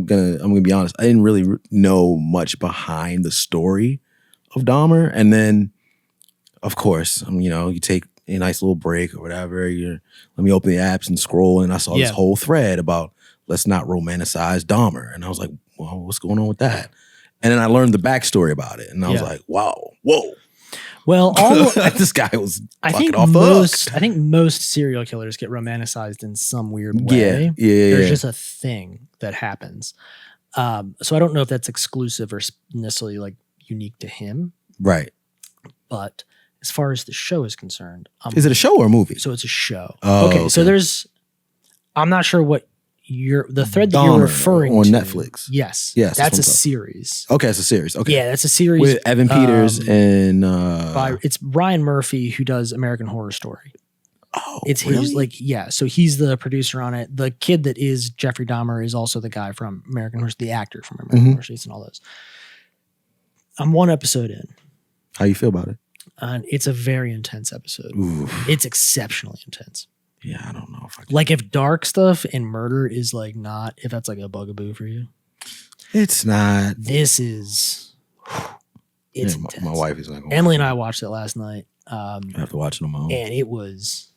gonna be honest. I didn't really know much behind the story of Dahmer, and then, of course, you take a nice little break or whatever. Let me open the apps and scroll, and I saw this whole thread about let's not romanticize Dahmer, and I was like, well, what's going on with that? And then I learned the backstory about it, and I was like, wow, whoa. Well, this guy was I fucking think off the hook. I think most serial killers get romanticized in some weird way. Yeah. There's just a thing that happens. So I don't know if that's exclusive or necessarily like unique to him. Right. But as far as the show is concerned, is it a show or a movie? So it's a show. Oh, okay. So I'm not sure what the thread that Dahmer you're referring on to Netflix. Yes. Yes. That's a series. Okay, it's a series. Okay. Yeah, that's a series with Evan Peters and it's Ryan Murphy who does American Horror Story. Oh, it's really? his so he's the producer on it. The kid that is Jeffrey Dahmer is also the guy from American Horror, the actor from American Horror Stories and all those. I'm one episode in. How you feel about it? And it's a very intense episode. Oof. It's exceptionally intense. Yeah, I don't know if I can. Like if dark stuff and murder is like not, if that's like a bugaboo for you. It's not. This is, it's intense. My wife is not going. Emily and I watched it last night. I have to watch it on my own. And it was,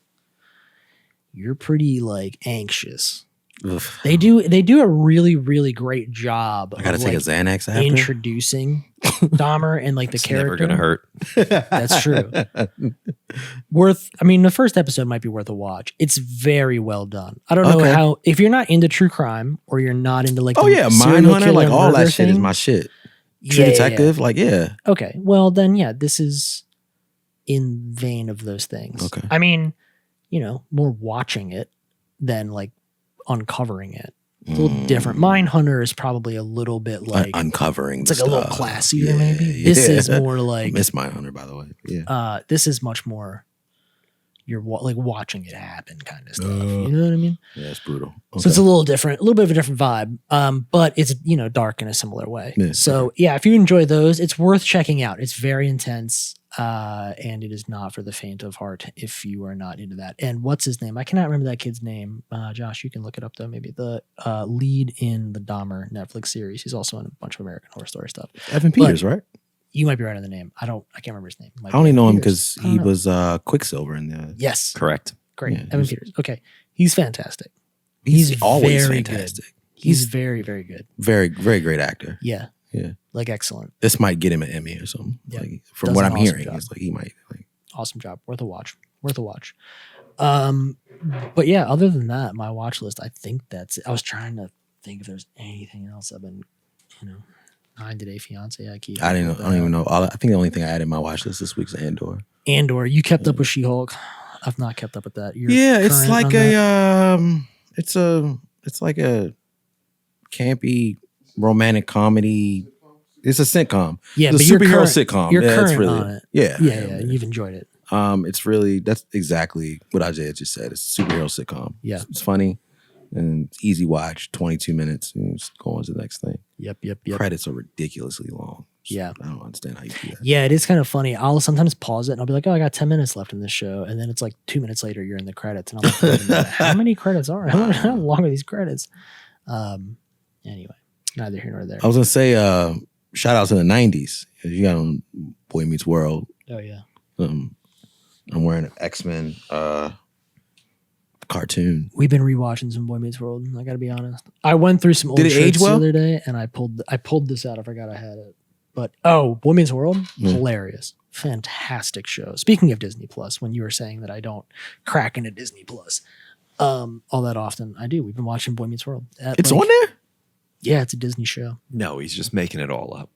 you're pretty like anxious. Oof. They do a really, really great job. I gotta take a Xanax after introducing Dahmer and like the character. Never gonna hurt. That's true. The first episode might be worth a watch. It's very well done. I don't know how, if you're not into true crime or you're not into like Mindhunter, like all that shit is thing, my shit. True Detective, like Okay, well then this is in vein of those things. Okay. I mean, more watching it than like uncovering it. It's a little different. Mindhunter is probably a little bit like uncovering. It's like a little classier, maybe. Yeah. This is more like I miss Mindhunter, by the way. Yeah. This is much more. You're like watching it happen, kind of stuff. You know what I mean? Yeah, it's brutal. Okay. So it's a little different, a little bit of a different vibe. But it's dark in a similar way. Yeah, so if you enjoy those, it's worth checking out. It's very intense. And it is not for the faint of heart if you are not into that. And what's his name? I cannot remember that kid's name. Josh, you can look it up though. Maybe the lead in the Dahmer Netflix series. He's also in a bunch of American Horror Story stuff. Evan Peters, right? You might be right on the name. I can't remember his name. I only know him because he was Quicksilver in the. Yes, correct. Great, Evan Peters. Okay, he's fantastic. He's always fantastic. Good. He's very, very good. Very, very great actor. Yeah. Yeah. Like excellent. This might get him an Emmy or something. Yeah. Like, from Does what an I'm awesome hearing, job. it's like he might. Like, Awesome job. Worth a watch. But yeah, other than that, my watch list, I think that's it. I was trying to think if there's anything else I've been, 90 Day Fiance. I don't even know. I think the only thing I added in my watch list this week is Andor. Andor. You kept up with She-Hulk. I've not kept up with that. You're It's current like on that? it's like a campy romantic comedy. It's a sitcom. Yeah, it's but a you're superhero current- sitcom. You're Yeah, it's current really, on it. Yeah, Yeah. You've enjoyed it. That's exactly what Isaiah just said. It's a superhero sitcom. Yeah. It's funny and it's easy watch, 22 minutes, and just go on to the next thing. Yep. Credits are ridiculously long. Yeah. I don't understand how you do that. Yeah, it is kind of funny. I'll sometimes pause it and I'll be like, oh, I got 10 minutes left in this show. And then it's like 2 minutes later, you're in the credits. And I'm like, wait a minute, how many credits are? How long are these credits? Anyway, neither here nor there. I was gonna say, shout out to the 90s. You got on Boy Meets World. Oh, yeah. I'm wearing an X-Men cartoon. We've been rewatching some Boy Meets World. I got to be honest. I went through some old Did it shirts age well? the other day and I pulled this out. I forgot I had it. But Boy Meets World, hilarious. Fantastic show. Speaking of Disney Plus, when you were saying that I don't crack into Disney Plus all that often, I do. We've been watching Boy Meets World. It's on there? Yeah, it's a Disney show. No, he's just making it all up.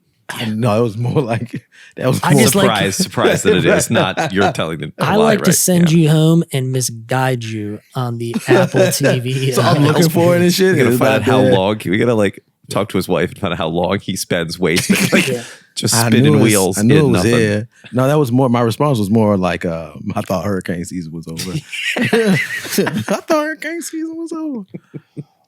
No, it was more like that was I more just like- Surprise that it is not you're telling the I lie, like to right? send Yeah. you home and misguide you on the Apple TV. So I'm looking for it and shit. We gotta It's find not out how there. long. We gotta like talk to his wife and find out how long he spends wasting, like Yeah. just I spinning knew it was- wheels. I knew it in was nothing. there. No, that was more. My response was more like, I thought hurricane season was over. I thought hurricane season was over.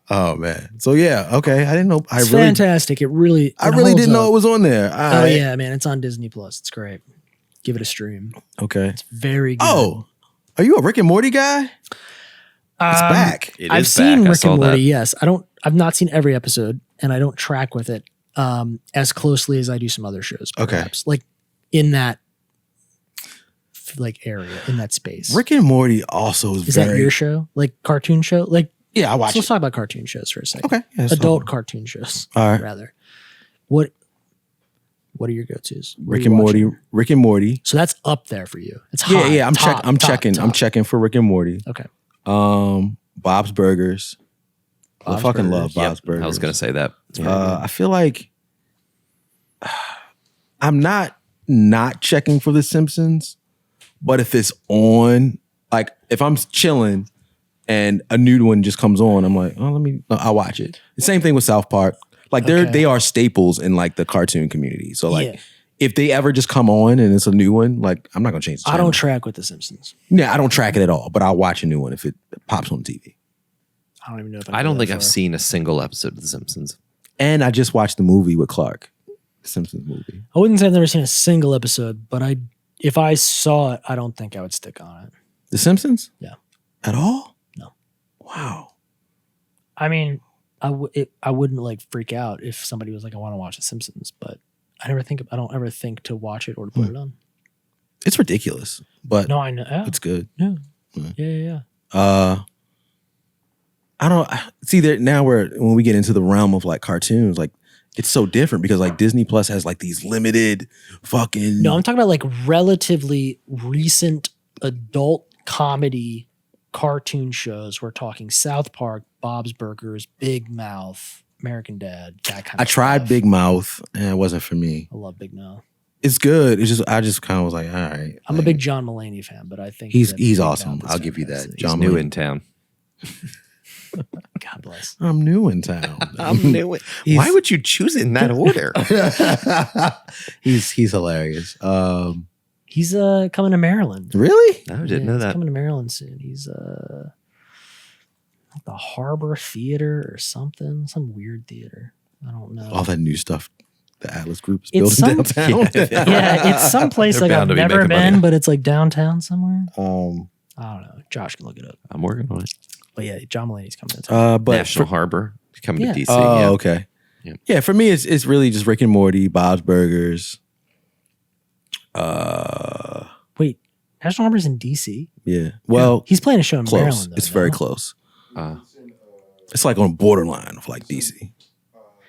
Oh man. So yeah, okay. I didn't know. It's fantastic. I really didn't know it was on there. All Oh right. yeah, man, it's on Disney Plus. It's great. Give it a stream. Okay. It's very good. Oh, are you a Rick and Morty guy? It's back. It I've is seen back. I Rick saw and Morty. that. Yes, I've not seen every episode, and I don't track with it as closely as I do some other shows. Okay. Perhaps. Like in that area, in that space. Rick and Morty also is Is very. that your show? Like cartoon show? Like Yeah, I watch let's it. talk about cartoon shows for a second. Okay. Yeah, so- Adult cartoon shows. All right. Rather. What are your go-tos? What are Rick you and Morty. watching? Rick and Morty. So that's up there for you. It's Yeah, high. yeah. I'm Top, I'm top, checking. I'm top. checking for Rick and Morty. Okay. Bob's Burgers. I Bob's fucking Burgers. love Bob's Burgers. I was gonna say that. Yeah. I feel like I'm not checking for The Simpsons, but if it's on, like if I'm chilling and a new one just comes on, I'm like, oh, I'll watch it. The same thing with South Park. Like Okay. they are staples in like the cartoon community. So like Yeah. if they ever just come on and it's a new one, like I'm not gonna change the I channel. don't track with The Simpsons. Yeah, I don't track it at all, but I'll watch a new one if it pops on TV. I don't even know if I don't think I've seen a single episode of The Simpsons. And I just watched the movie with Clark, the Simpsons movie. I wouldn't say I've never seen a single episode, but if I saw it, I don't think I would stick on it. The Simpsons? Yeah. At all? No. Wow. I mean, I wouldn't like freak out if somebody was like, I want to watch The Simpsons, but I don't ever think to watch it or to put it on. It's ridiculous, but No, I know. Yeah. it's good. Yeah. I don't see that now when we get into the realm of like cartoons, like it's so different because like Disney Plus has like these limited fucking No, I'm talking about like relatively recent adult comedy cartoon shows. We're talking South Park, Bob's Burgers, Big Mouth, American Dad, that kind of I tried stuff. Big Mouth and it wasn't for me. I love Big Mouth. It's good. It's just I just kind of was like, all right. I'm a like, big John Mulaney fan, but I think He's that Big awesome. Mouth is I'll give you that. fantastic. John He's new Mulaney. in town. God bless. I'm new in town. new. Why would you choose it in that order? He's hilarious. He's coming to Maryland. Really? I didn't know he's that. coming to Maryland soon. He's like the Harbor Theater or something, some weird theater. I don't know. All that new stuff the Atlas Group is It's building some- downtown. Yeah, it's someplace They're like I've bound to be never making been, money. but it's like downtown somewhere. I don't know. Josh can look it up. I'm working on it. But yeah, John Mulaney's coming to town. But National Harbor coming Yeah. to DC. oh, yeah. okay. Yeah. Yeah, for me, it's really just Rick and Morty, Bob's Burgers. Wait, National Harbor's in DC? Yeah. Well, He's playing a show in close. Maryland, though. It's very no? close. It's like on borderline of like DC.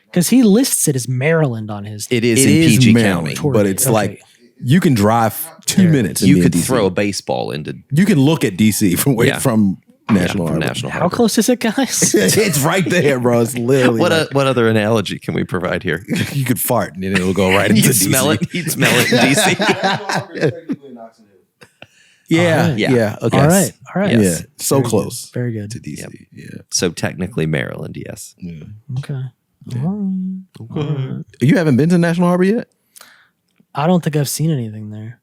Because he lists it as Maryland on his. It is It in is PG Maryland, County. but it's Okay. like you can drive 2 minutes. And You be in could DC. throw a baseball into You can look at DC from Yeah. from National from Harbor. National How Harbor. close is it, guys? It's right there, bro. It's literally. What other analogy can we provide here? you could fart and then it'll go right into You'd DC. smell it. You'd smell it in DC. National Harbor is technically in Oxon Hill. Yeah, All right. yeah. Okay. All right. All right. Yes. Yeah, so Very close Good. Very good. to DC. Yep. Yeah. So technically Maryland, yes. yeah. Okay. All right. You haven't been to National Harbor yet? I don't think I've seen anything there.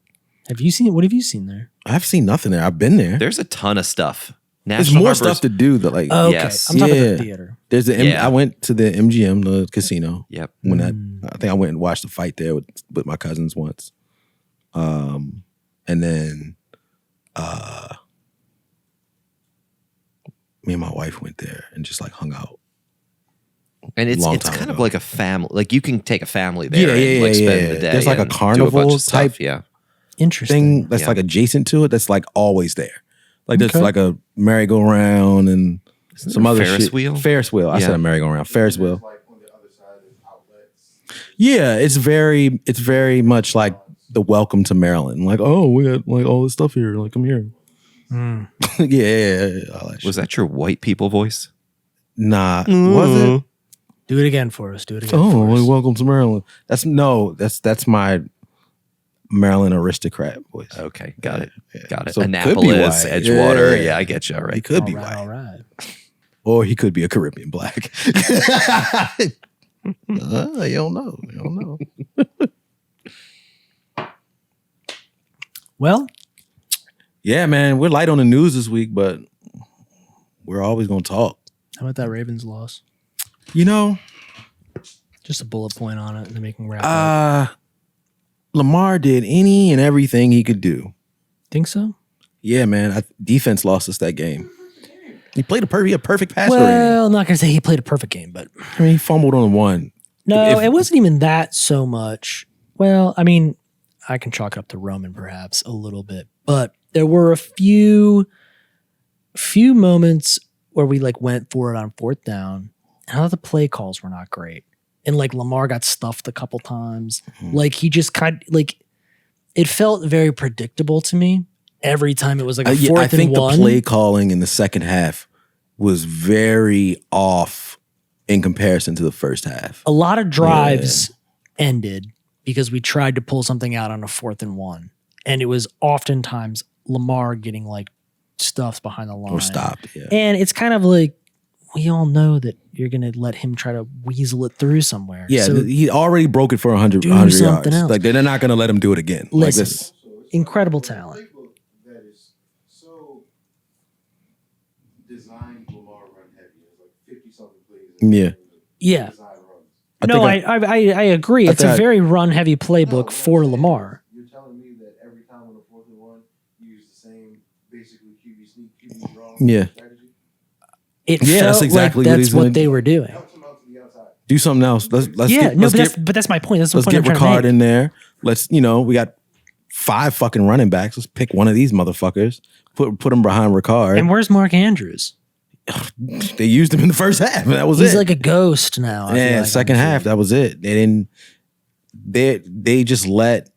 Have you seen? What have you seen there? I've seen nothing there. I've been there. There's a ton of stuff. There's National more Harbor's- stuff to do. That like Oh, okay. Yes. I'm talking Yeah. about the theater. there's the Yeah. I went to the MGM, the casino. Yep. When I think I went and watched the fight there with my cousins once. And then me and my wife went there and just like hung out. And it's Long it's time kind of ago. like a family. Like you can take a family there Yeah, and yeah, like yeah, spend yeah. the day. There's like a and do carnival bunch of stuff. type Yeah. Interesting. Thing that's Yeah. like adjacent to it that's like always there. Like there's Okay. like a merry-go-round and some there a other Ferris shit. wheel? Ferris wheel. I Yeah. said a merry-go-round. Ferris wheel. Like on the other side, there's outlets. Yeah, it's very much like the welcome to Maryland. Like, oh, we got like all this stuff here. Like, come here. yeah, all that shit. Was that your white people voice? Nah, was it? Do it again for us. Do it again Oh, for us. like, welcome to Maryland. That's my Maryland aristocrat voice. Okay, got it. Got it. So it could be Annapolis, white. Edgewater. Yeah. Yeah, I get you. All He right. could be All right, white, all right. or he could be a Caribbean black. You don't know. You don't know. Well, Yeah, man, we're light on the news this week, but we're always gonna talk. how about that Ravens loss? You know, Just a bullet point on it, and then we can wrap up. Lamar did any and everything he could do. Think so? Yeah, man. Defense lost us that game. He played a perfect passer. Well, I'm not gonna say he played a perfect game, but I mean, he fumbled on one. no, If- it wasn't even that so much. Well, I mean, I can chalk it up to Roman perhaps a little bit, but there were a few moments where we like went for it on fourth down. And I thought the play calls were not great, and like Lamar got stuffed a couple times. Like he just it felt very predictable to me every time it was like a Yeah, fourth I think and one. the play calling in the second half was very off in comparison to the first half. A lot of drives ended because we tried to pull something out on a fourth and one. And it was oftentimes Lamar getting like stuffed behind the line. Or stopped. Yeah. And it's kind of like, we all know that you're going to let him try to weasel it through somewhere. Yeah, So he already broke it for 100 do 100 something yards. else. Like they're not going to let him do it again. Like Listen. this. incredible talent. Playbook that is so designed Lamar run heavy. It's like 50 something plays. Yeah. Yeah. Design runs. No, think I agree. It's a think I- very run heavy playbook No, for I'm saying Lamar. You're telling me that every time on the fourth and one, you use the same basically QB sneak, QB draw Yeah. strategy? It Yeah, felt that's exactly like what that's he's what gonna they do. were doing. Helps him out to the outside. Do something else. Let's Yeah, get, no, let's but that's my point. That's the let's point I'm get trying Ricard to make. in there. Let's, we got 5 fucking running backs. Let's pick one of these motherfuckers. Put him behind Ricard. And where's Mark Andrews? They used him in the first half, and that was He's it. like a ghost now. I feel Yeah, like second on the half, field. that was it. They didn't. They just let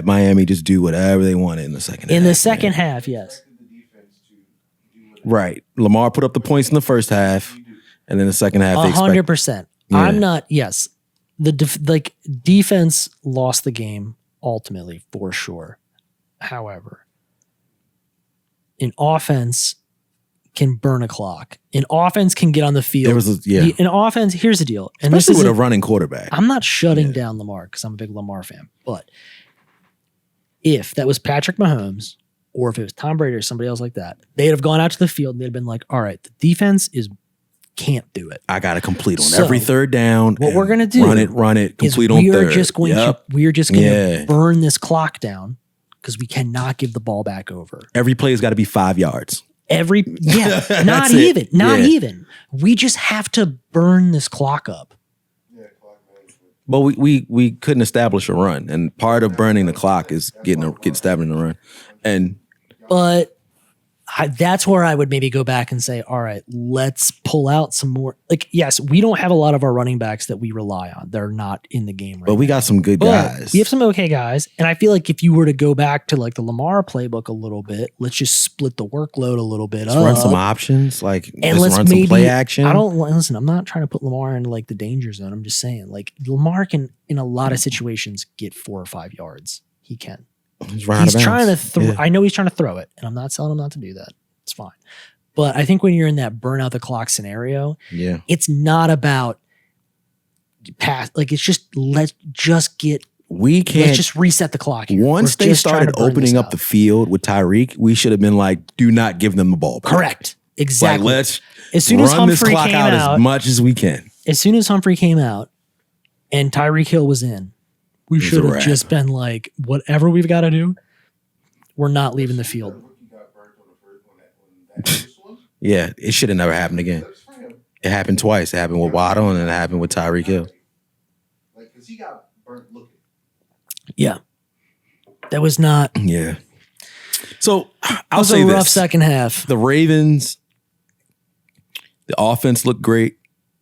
Miami just do whatever they wanted in the second half. In the man. second half, yes. Expected the defense to do whatever. Right. Lamar put up the points in the first half, and then the second half they expect. 100%. Yeah. I'm not. Yes, the defense lost the game ultimately for sure. However, an offense can burn a clock. An offense can get on the field. There was An offense. Here's the deal, and especially this with is a running quarterback. I'm not shutting down Lamar because I'm a big Lamar fan, but if that was Patrick Mahomes or if it was Tom Brady or somebody else like that, they'd have gone out to the field and they'd have been like, all right, the defense can't do it. I got to complete on So, every third down. what and we're gonna do run it, Is complete on we are third. just going Yep. to Yeah. burn this clock down because we cannot give the ball back over. Every play's got to be 5 yards. Not That's it. not Yeah. even. We just have to burn this clock up. Yeah, clock management. But we couldn't establish a run, and part of burning the clock is getting stabbed in the run. And But that's where I would maybe go back and say, all right, let's pull out some more. Like, yes, we don't have a lot of our running backs that we rely on. They're not in the game right But we now. got some good guys. We have some okay guys. And I feel like if you were to go back to like the Lamar playbook a little bit, let's just split the workload a little bit. Let's run some options. Like, and let's run some play action. Listen, I'm not trying to put Lamar in like the danger zone. I'm just saying, like, Lamar can, in a lot of situations, get 4 or 5 yards. He can. He's trying to throw. I know he's trying to throw it, and I'm not telling him not to do that. It's fine. But I think when you're in that burn out the clock scenario, it's not about pass. Like, it's just let's just reset the clock here. Once they started opening up the field with Tyreek, we should have been like, do not give them the ball. Correct. Exactly. Like, let's as soon as run this Humphrey clock came out out as much as we can. As soon as Humphrey came out and Tyreek Hill was in, we should have just been like, whatever we've got to do, we're not leaving the field. Yeah, it should have never happened again. It happened twice. It happened with Waddle and it happened with Tyreek Hill. Like, because he got burnt looking. Yeah. That was not. Yeah. So I'll say say a rough this. second half. The Ravens, the offense looked great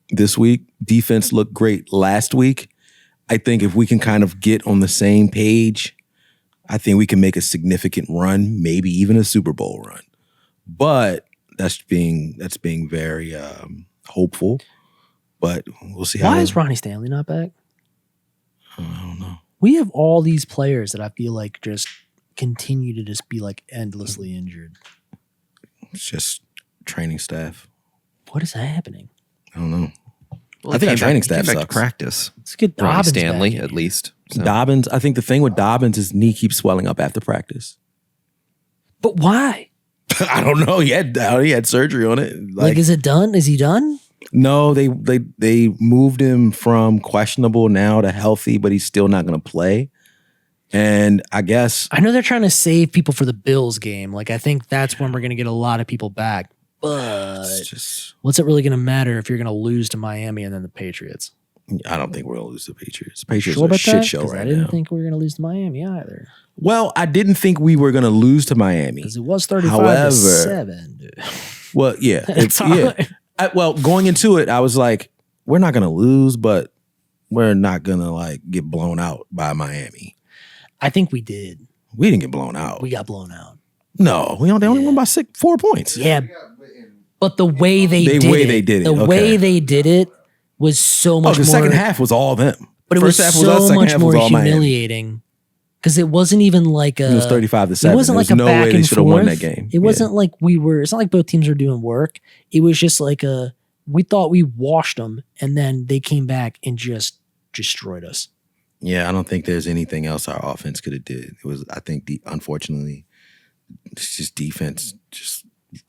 this week. Defense looked great last week. I think if we can kind of get on the same page, I think we can make a significant run, maybe even a Super Bowl run. But that's being very hopeful. But we'll see. Why is Ronnie Stanley not back? I don't know. We have all these players that I feel like just continue to just be like endlessly injured. It's just training staff. What is happening? I don't know. Well, I think our training staff back sucks. to practice. Let's get Ronnie Dobbins Stanley, back. at least. So. Dobbins, I think the thing with Dobbins, his knee keeps swelling up after practice. But why? I don't know. He had surgery on it. Like, is it done? Is he done? No, they moved him from questionable now to healthy, but he's still not going to play. And I guess I know they're trying to save people for the Bills game. Like, I think that's when we're going to get a lot of people back. But what's it really going to matter if you're going to lose to Miami and then the Patriots? I don't think we're going to lose to the Patriots. Patriots sure are a shit show right now. I didn't think we were going to lose to Miami either. Well, I didn't think we were going to lose to Miami. Because it was 35-7. Dude. Well, yeah. Right. Well, going into it, I was like, we're not going to lose, but we're not going to like get blown out by Miami. I think we did. We didn't get blown out. We got blown out. No, they only won by 4 points. Yeah, but the way they did it was so much more. The second half was all them. But it was so much more humiliating because it wasn't even like it was 35-7. It wasn't like a no back way they and should have won forth. that game. It wasn't like it's not like both teams were doing work. It was just like we thought we washed them and then they came back and just destroyed us. Yeah, I don't think there's anything else our offense could have did. It was, I think, unfortunately, it's just defense.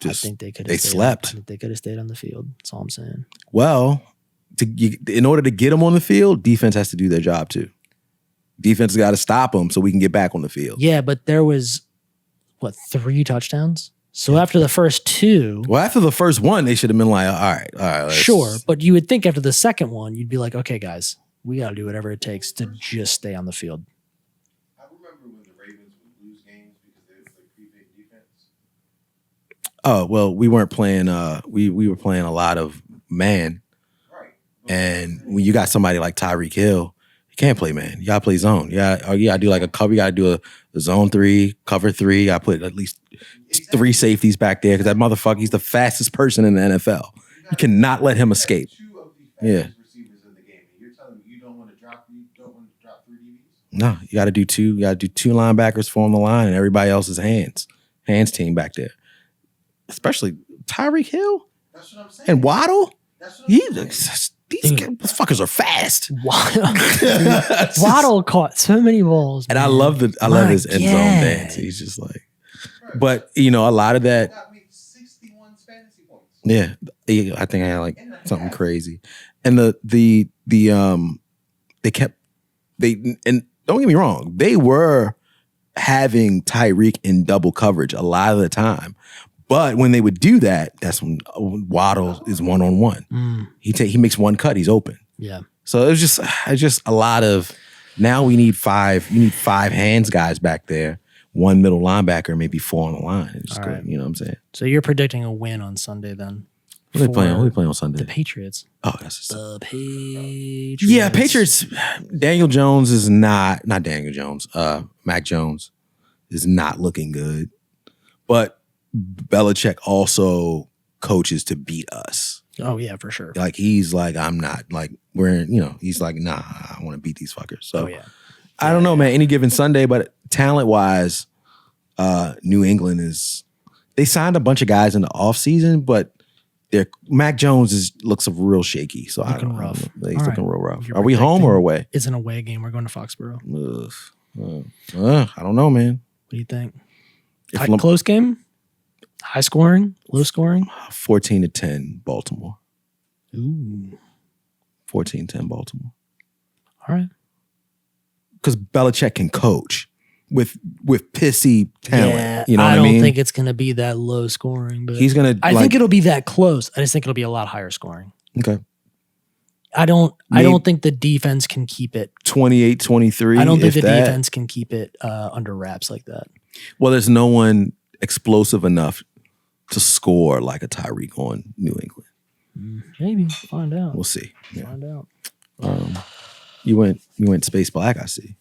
I think they slept. I think they could have stayed on the field. That's all I'm saying. Well, in order to get them on the field, defense has to do their job too. Defense has got to stop them so we can get back on the field. Yeah, but there was 3 touchdowns. So after the first 2, after the first one, they should have been like, all right. Sure, but you would think after the second one, you'd be like, okay, guys, we got to do whatever it takes to just stay on the field. I remember when the Ravens would lose games because they would play pre-big defense. Oh, well, we weren't playing. We were playing a lot of man. Right. And when you got somebody like Tyreek Hill, you can't play man. You got to play zone. You got to do like a cover. You got to do a zone 3, cover 3. I put at least 3 safeties back there because that motherfucker, he's the fastest person in the NFL. You cannot let him escape. 2 of the fastest receivers in the game. And you're telling me you don't want to drop 3 DBs? No, you got to do 2. You got to do 2 linebackers form the line and everybody else's hands team back there. Especially Tyreek Hill. That's what I'm saying. And Waddle. That's what I'm saying. These fuckers are fast. Waddle caught so many balls, and man. I love his end zone dance. He's just like, but a lot of that. Got me 61 fantasy points. Yeah, I think I had like something crazy, and they and don't get me wrong, they were having Tyreek in double coverage a lot of the time. But when they would do that, that's when Waddle is 1-on-1. He makes one cut, he's open. Yeah. So it's just a lot of, now we need 5 hands guys back there. one middle linebacker, maybe 4 on the line. And just All go, right. you know what I'm saying? So you're predicting a win on Sunday then? Who they playing? for Who they playing on Sunday? The Patriots. Oh, that's The Patriots. yeah, Patriots. Daniel Jones is not Daniel Jones. Mac Jones is not looking good, but Belichick also coaches to beat us. Oh yeah, for sure. Like he's like, I'm not like we're he's like, nah, I want to beat these fuckers. So Oh yeah. I don't know, man. Any given Sunday, but talent wise, New England they signed a bunch of guys in the offseason, but Mac Jones looks real shaky. So I Looking don't rough. know. He's All looking right. real rough. You're Are we home or away? It's an away game. We're going to Foxborough. I don't know, man. What do you think? If Close game? High scoring? Low scoring? 14-10 Baltimore. Ooh. 14-10 Baltimore. All right. Because Belichick can coach with pissy talent. Yeah, You know what I don't mean? think it's going to be that low scoring, but He's gonna. I think it'll be that close. I just think it'll be a lot higher scoring. Okay. I don't think the defense can keep it. 28-23. I don't think if the that. defense can keep it under wraps like that. Well, there's no one explosive enough to score like a Tyreek on New England. Maybe find out. We'll see. Yeah. Find out. You went Space Black, I see.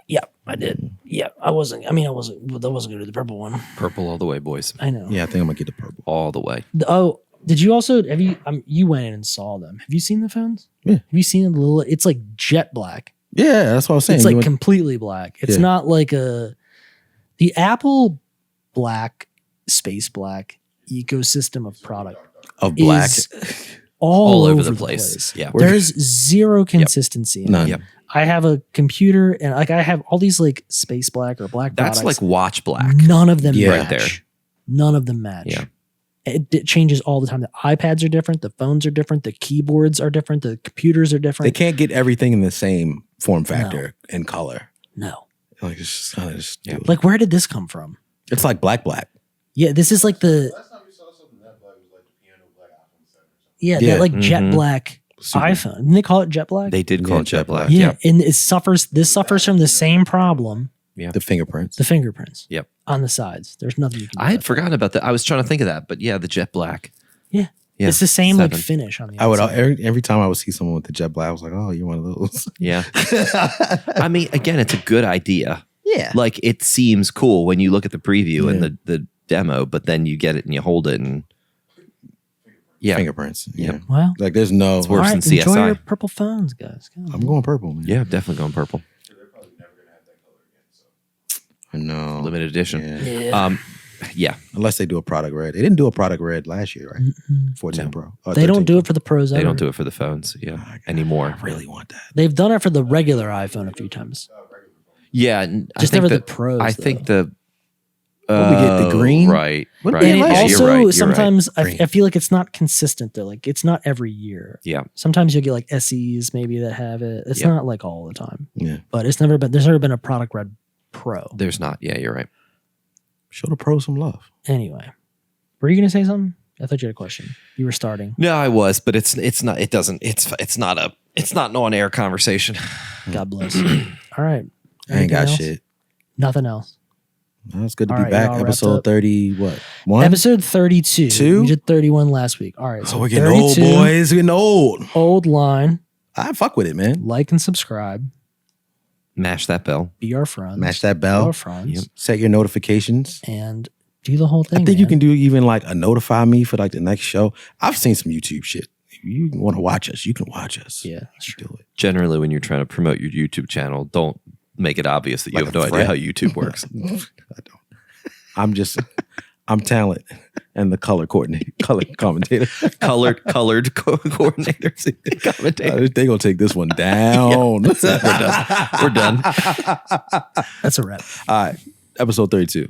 Yeah, I did. Yeah, I wasn't going to do the purple one. Purple all the way, boys. I know. Yeah, I think I'm gonna get the purple. All the way. Oh, did you also have you? You went in and saw them. Have you seen the phones? Yeah. Have you seen the little? It's like jet black. Yeah, that's what I was saying. It's You like went- completely black. It's Yeah. not like the Apple black, space black ecosystem of product of black. is all over over the place. Yeah. There's zero consistency. In None. it. Yep. I have a computer and I have all these like space black or black That's products. like watch black. None of them Yeah. match. Right there. None of them match. Yeah. It changes all the time. The iPads are different. The phones are different. The keyboards are different. The computers are They different. can't get everything in the same form factor and color. No. Like it's just kind of just. Like, where did this come from? It's like black. Yeah, this is like the Last time we saw something that black was like the piano black iPhone 7 or something. yeah, Yeah. that like jet Mhm. black Super. iPhone. Didn't they call it jet black? They did call Yeah, it jet jet black. black. yeah, and this suffers from the same problem. The fingerprints. The fingerprints. Yep. On the sides. There's nothing you can do. I had about forgotten about that. I was trying to think of that, but yeah, the jet black. Yeah. Yeah. It's the same like 7. finish on the I would outside. every time I would see someone with the jet black, I was like, "Oh, you're one of those." Yeah. I mean, again, it's a good idea. Yeah. Like it seems cool when you look at the preview and Yeah. the demo, but then you get it and you hold it and yeah. Fingerprints. Yeah. Yep. Well, Like there's no. It's all worse right, than enjoy CSI. your purple phones, guys. Come on. I'm going purple, man. Yeah, definitely going purple. So they're probably never gonna have that color again. So I know. Limited edition. Yeah. Yeah. Yeah. Unless they do a product red. They didn't do a product red last year, right? Mm-mm. 14 No. Pro. They don't do it for the pros They ever. don't do it for the phones. Yeah. Anymore. I really want that. They've done it for the regular iPhone a few times. Yeah. And I Just think never the the pros. I though. think the What we get, the green? Right. What did right. we And get it last Yeah, year? also you're right. sometimes Green. I feel like it's not consistent though. Like it's not every year. Yeah. Sometimes you'll get like SEs maybe that have it. It's Yeah. not like all the time. Yeah. But there's never been a product red pro. There's not. Yeah, you're right. Show the pros some love. Anyway. Were you gonna say something? I thought you had a question. You were starting. No, I was, but it's not. It doesn't. It's not an on air conversation. God bless. All right. I ain't got Anything else? shit. Nothing else. No, it's good to All be right, back. y'all wrapped Episode up. 30, what? One? Episode 32. Two? We did 31 last week. All right. Oh, we're getting old, boys. We're getting old. Old line. I fuck with it, man. Like and subscribe. Mash that bell. Be our friends. Mash that Be our bell. friends. Yep. Set your notifications. And do the whole thing. I think you man. can do even like a notify me for like the next show. I've seen some YouTube shit. If you want to watch us, you can watch us. Yeah, that's You do it. Generally, when you're trying to promote your YouTube channel, don't make it obvious that you Like have a no idea threat. how YouTube works. I don't. I'm talent and the color commentator. colored coordinators, commentators. They gonna take this one down. We're done. That's a wrap. All right, episode 32.